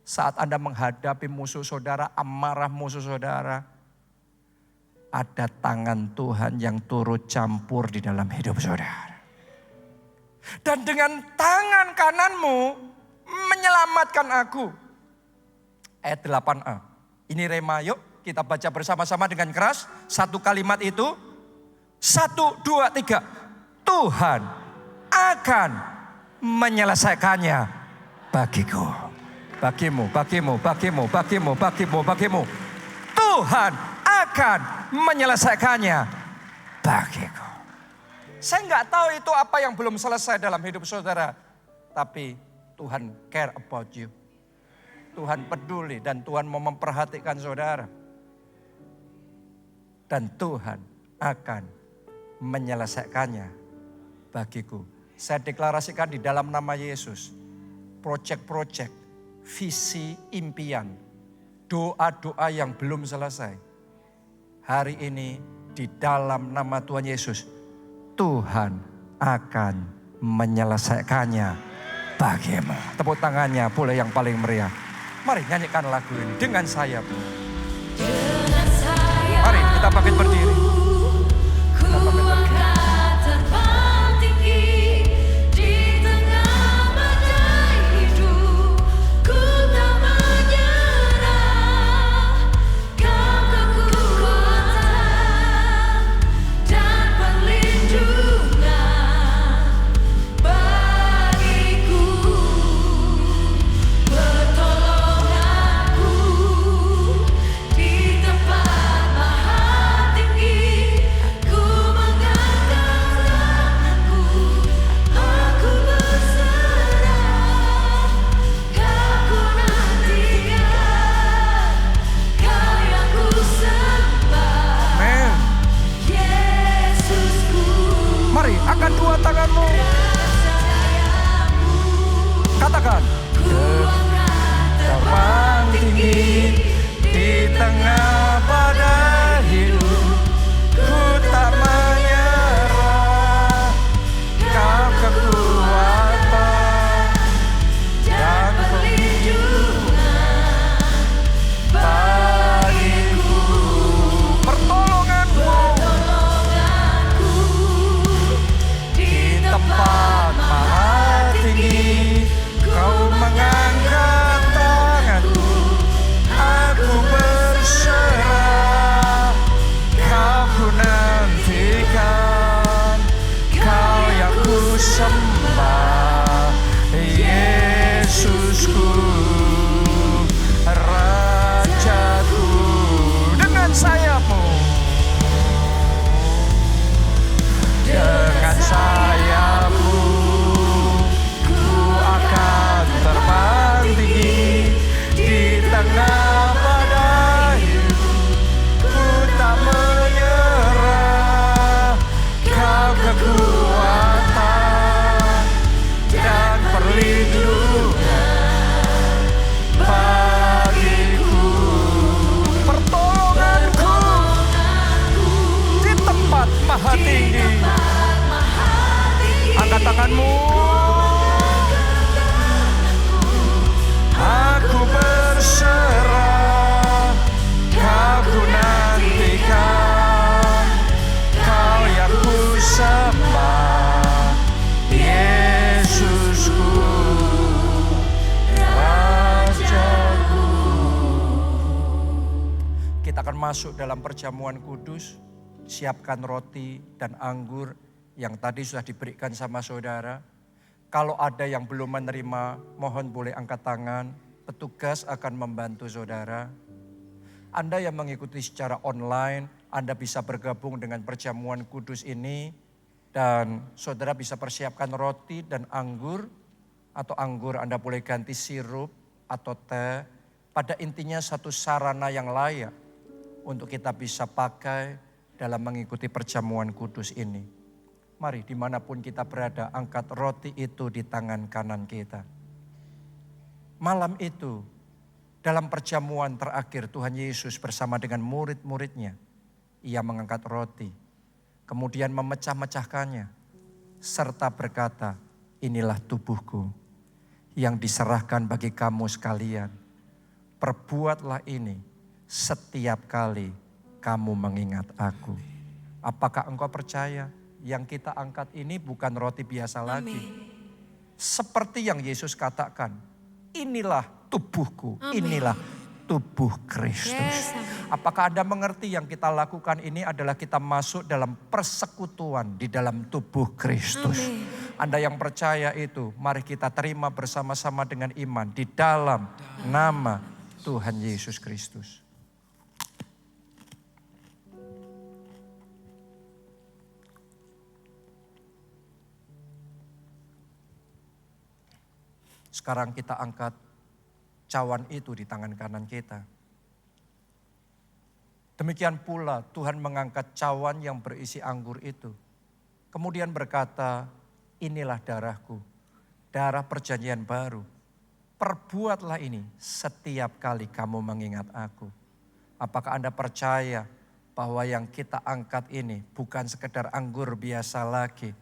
Saat Anda menghadapi musuh saudara, amarah musuh saudara, ada tangan Tuhan yang turut campur di dalam hidup saudara. Dan dengan tangan kananmu menyelamatkan aku. Ayat 8a. Ini rema, yuk kita baca bersama-sama dengan keras. Satu kalimat itu. 1, 2, 3. Tuhan akan menyelesaikannya bagiku. Bagimu. Tuhan akan menyelesaikannya bagiku. Saya nggak tahu itu apa yang belum selesai dalam hidup saudara. Tapi Tuhan care about you. Tuhan peduli dan Tuhan mau memperhatikan saudara. Dan Tuhan akan menyelesaikannya bagiku. Saya deklarasikan di dalam nama Yesus. Projek-projek, visi, impian, doa-doa yang belum selesai. Hari ini di dalam nama Tuhan Yesus, Tuhan akan menyelesaikannya bagimu. Tepuk tangannya boleh yang paling meriah. Mari nyanyikan lagu ini dengan sayap. Mari kita bangkit berdiri. maha tinggi. Angkat tanganmu. Aku berserah, kau ku nantikan, kau yang ku sembah, Yesusku, Rajaku. Kita akan masuk dalam perjamuan kudus. Siapkan roti dan anggur yang tadi sudah diberikan sama saudara. Kalau ada yang belum menerima, mohon boleh angkat tangan. Petugas akan membantu saudara. Anda yang mengikuti secara online, Anda bisa bergabung dengan perjamuan kudus ini. Dan saudara bisa persiapkan roti dan anggur. Atau anggur Anda boleh ganti sirup atau teh. Pada intinya satu sarana yang layak untuk kita bisa pakai dalam mengikuti perjamuan kudus ini. Mari dimanapun kita berada, angkat roti itu di tangan kanan kita. Malam itu, dalam perjamuan terakhir Tuhan Yesus bersama dengan murid-muridnya, ia mengangkat roti, kemudian memecah-mecahkannya, serta berkata, inilah tubuhku yang diserahkan bagi kamu sekalian. Perbuatlah ini setiap kali kamu mengingat aku. Apakah engkau percaya? Yang kita angkat ini bukan roti biasa lagi. Seperti yang Yesus katakan, inilah tubuhku, inilah tubuh Kristus. Apakah Anda mengerti yang kita lakukan ini adalah kita masuk dalam persekutuan di dalam tubuh Kristus. Anda yang percaya itu, mari kita terima bersama-sama dengan iman di dalam nama Tuhan Yesus Kristus. Sekarang kita angkat cawan itu di tangan kanan kita. Demikian pula Tuhan mengangkat cawan yang berisi anggur itu. Kemudian berkata, inilah darahku, darah perjanjian baru. Perbuatlah ini setiap kali kamu mengingat aku. Apakah Anda percaya bahwa yang kita angkat ini bukan sekedar anggur biasa lagi,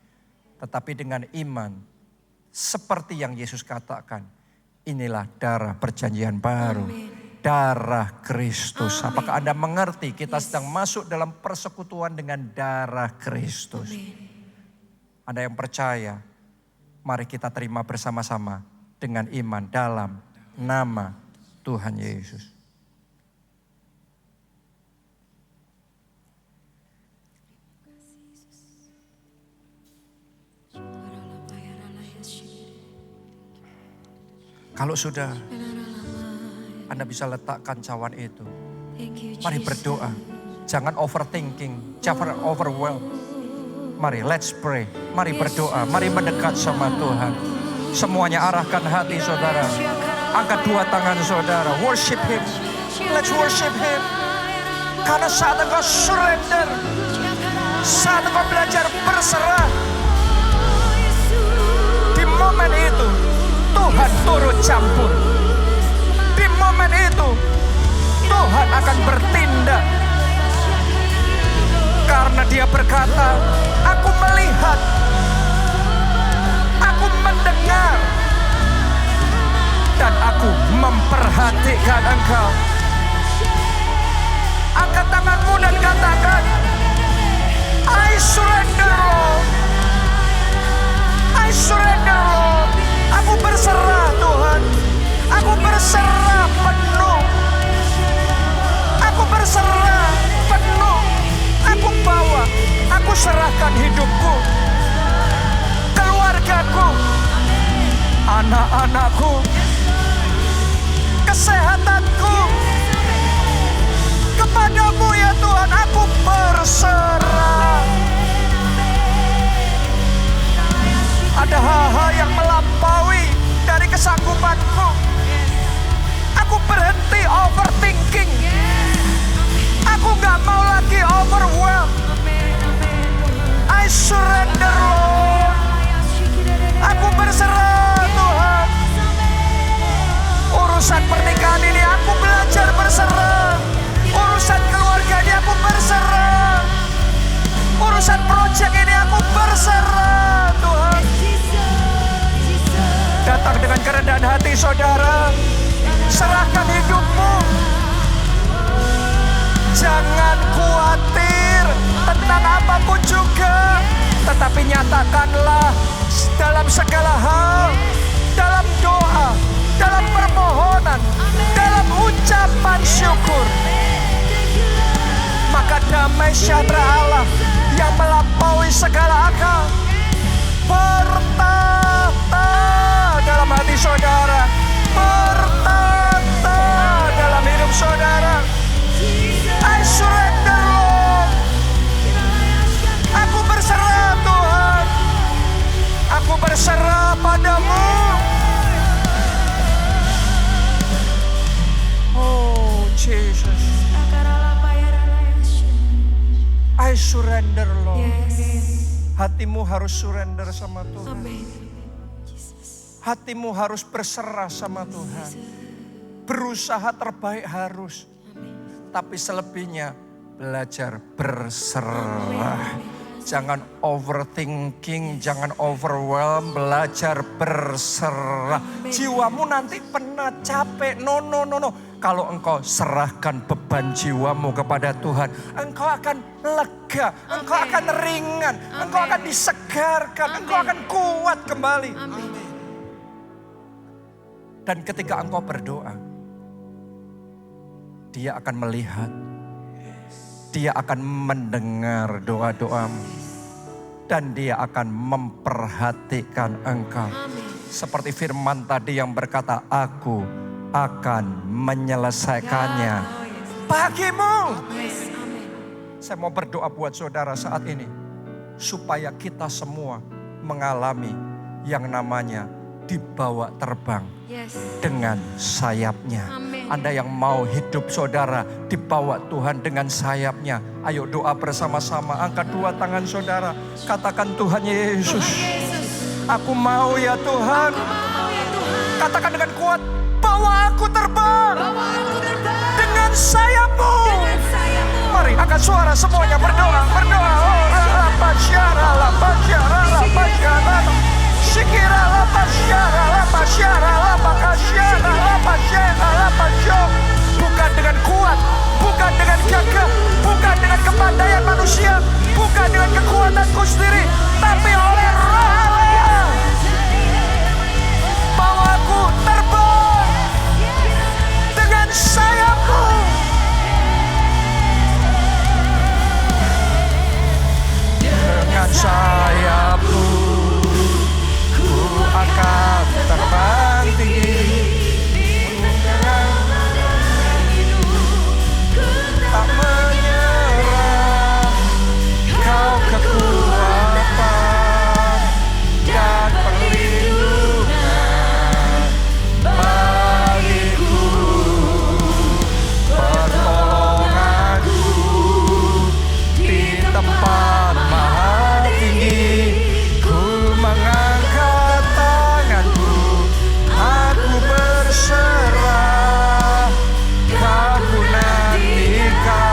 tetapi dengan iman, seperti yang Yesus katakan, inilah darah perjanjian baru. Amin. Darah Kristus. Amin. Apakah Anda mengerti kita sedang masuk dalam persekutuan dengan darah Kristus? Amin. Anda yang percaya, mari kita terima bersama-sama dengan iman dalam nama Tuhan Yesus. Kalau sudah, Anda bisa letakkan cawan itu. Mari berdoa. Jangan overthinking, jangan overwhelm. Mari let's pray. Mari berdoa, mari mendekat sama Tuhan. Semuanya arahkan hati saudara. Angkat dua tangan saudara. Worship Him. Let's worship Him. Karena saat engkau surrender, saat engkau belajar berserah, di momen itu Tuhan turut campur. Di momen itu Tuhan akan bertindak. Karena Dia berkata, aku melihat, aku mendengar, dan aku memperhatikan engkau. Angkat tanganmu dan katakan, I surrender Lord. I surrender Lord. Aku berserah Tuhan. Aku berserah penuh. Aku berserah penuh. Aku bawa. Aku serahkan hidupku, keluargaku, anak-anakku, kesehatanku kepadamu ya Tuhan. Aku berserah. Ada hal-hal yang melampaui dari kesanggupanku. Aku berhenti overthinking. Aku gak mau lagi overwhelmed. I surrender Lord. Aku berserah Tuhan. Urusan pernikahan ini aku belajar berserah. Urusan keluarga ini aku berserah. kerendahan hati saudara. Serahkan hidupmu. Jangan khawatir tentang apapun juga, tetapi nyatakanlah dalam segala hal, dalam doa, dalam permohonan, dalam ucapan syukur. Maka damai sejahtera Allah yang melampaui segala akal bertata dalam hati saudara, bertata dalam hidup saudara. I surrender, Lord. Aku berserah, Tuhan. Aku berserah padamu. Oh Jesus, I surrender, Lord. Hatimu harus surrender sama Tuhan. Hatimu harus berserah sama Tuhan. Berusaha terbaik harus. Tapi selebihnya belajar berserah. Jangan overthinking, jangan overwhelm, belajar berserah. Jiwamu nanti penat, capek, no. Kalau engkau serahkan beban jiwamu kepada Tuhan, engkau akan lega, engkau akan ringan, engkau akan disegarkan, engkau akan kuat kembali. Dan ketika engkau berdoa, Dia akan melihat, Dia akan mendengar doa-doamu, dan Dia akan memperhatikan engkau. Seperti firman tadi yang berkata, aku akan menyelesaikannya bagimu. Saya mau berdoa buat saudara saat ini, supaya kita semua mengalami yang namanya dibawa terbang dengan sayapnya. Anda yang mau hidup saudara dibawa Tuhan dengan sayapnya, ayo doa bersama-sama. Angkat dua tangan saudara, katakan, Tuhan Yesus, aku mau ya Tuhan. Katakan dengan kuat, bawa aku terbang dengan sayapmu. Mari angkat suara semuanya, berdoa. Bukan dengan kuat, bukan dengan gagah, bukan dengan kepandaian manusia, bukan dengan kekuatanku sendiri, tapi oleh Roh Allah. Bawa aku terbang dengan sayapmu. Dengan sayapmu ku akan terbang tinggi, tak menyerah. Kau kekuatan dan perlindungan bagiku, pertolonganku di tempat maha tinggi. Ku mengangkat tanganku, aku berserah. Kau ku nantikan,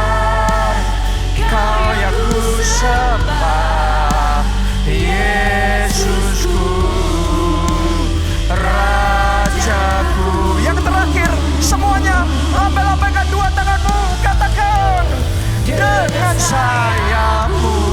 Kau yang ku sembah, Yesusku, Rajaku. Yang terakhir, semuanya lambaikan dua tanganmu, katakan, dengan sayapmu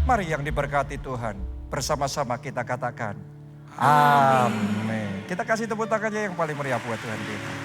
Mari yang diberkati Tuhan, bersama-sama kita katakan, amin. Kita kasih tepuk tangannya yang paling meriah buat Tuhan kita.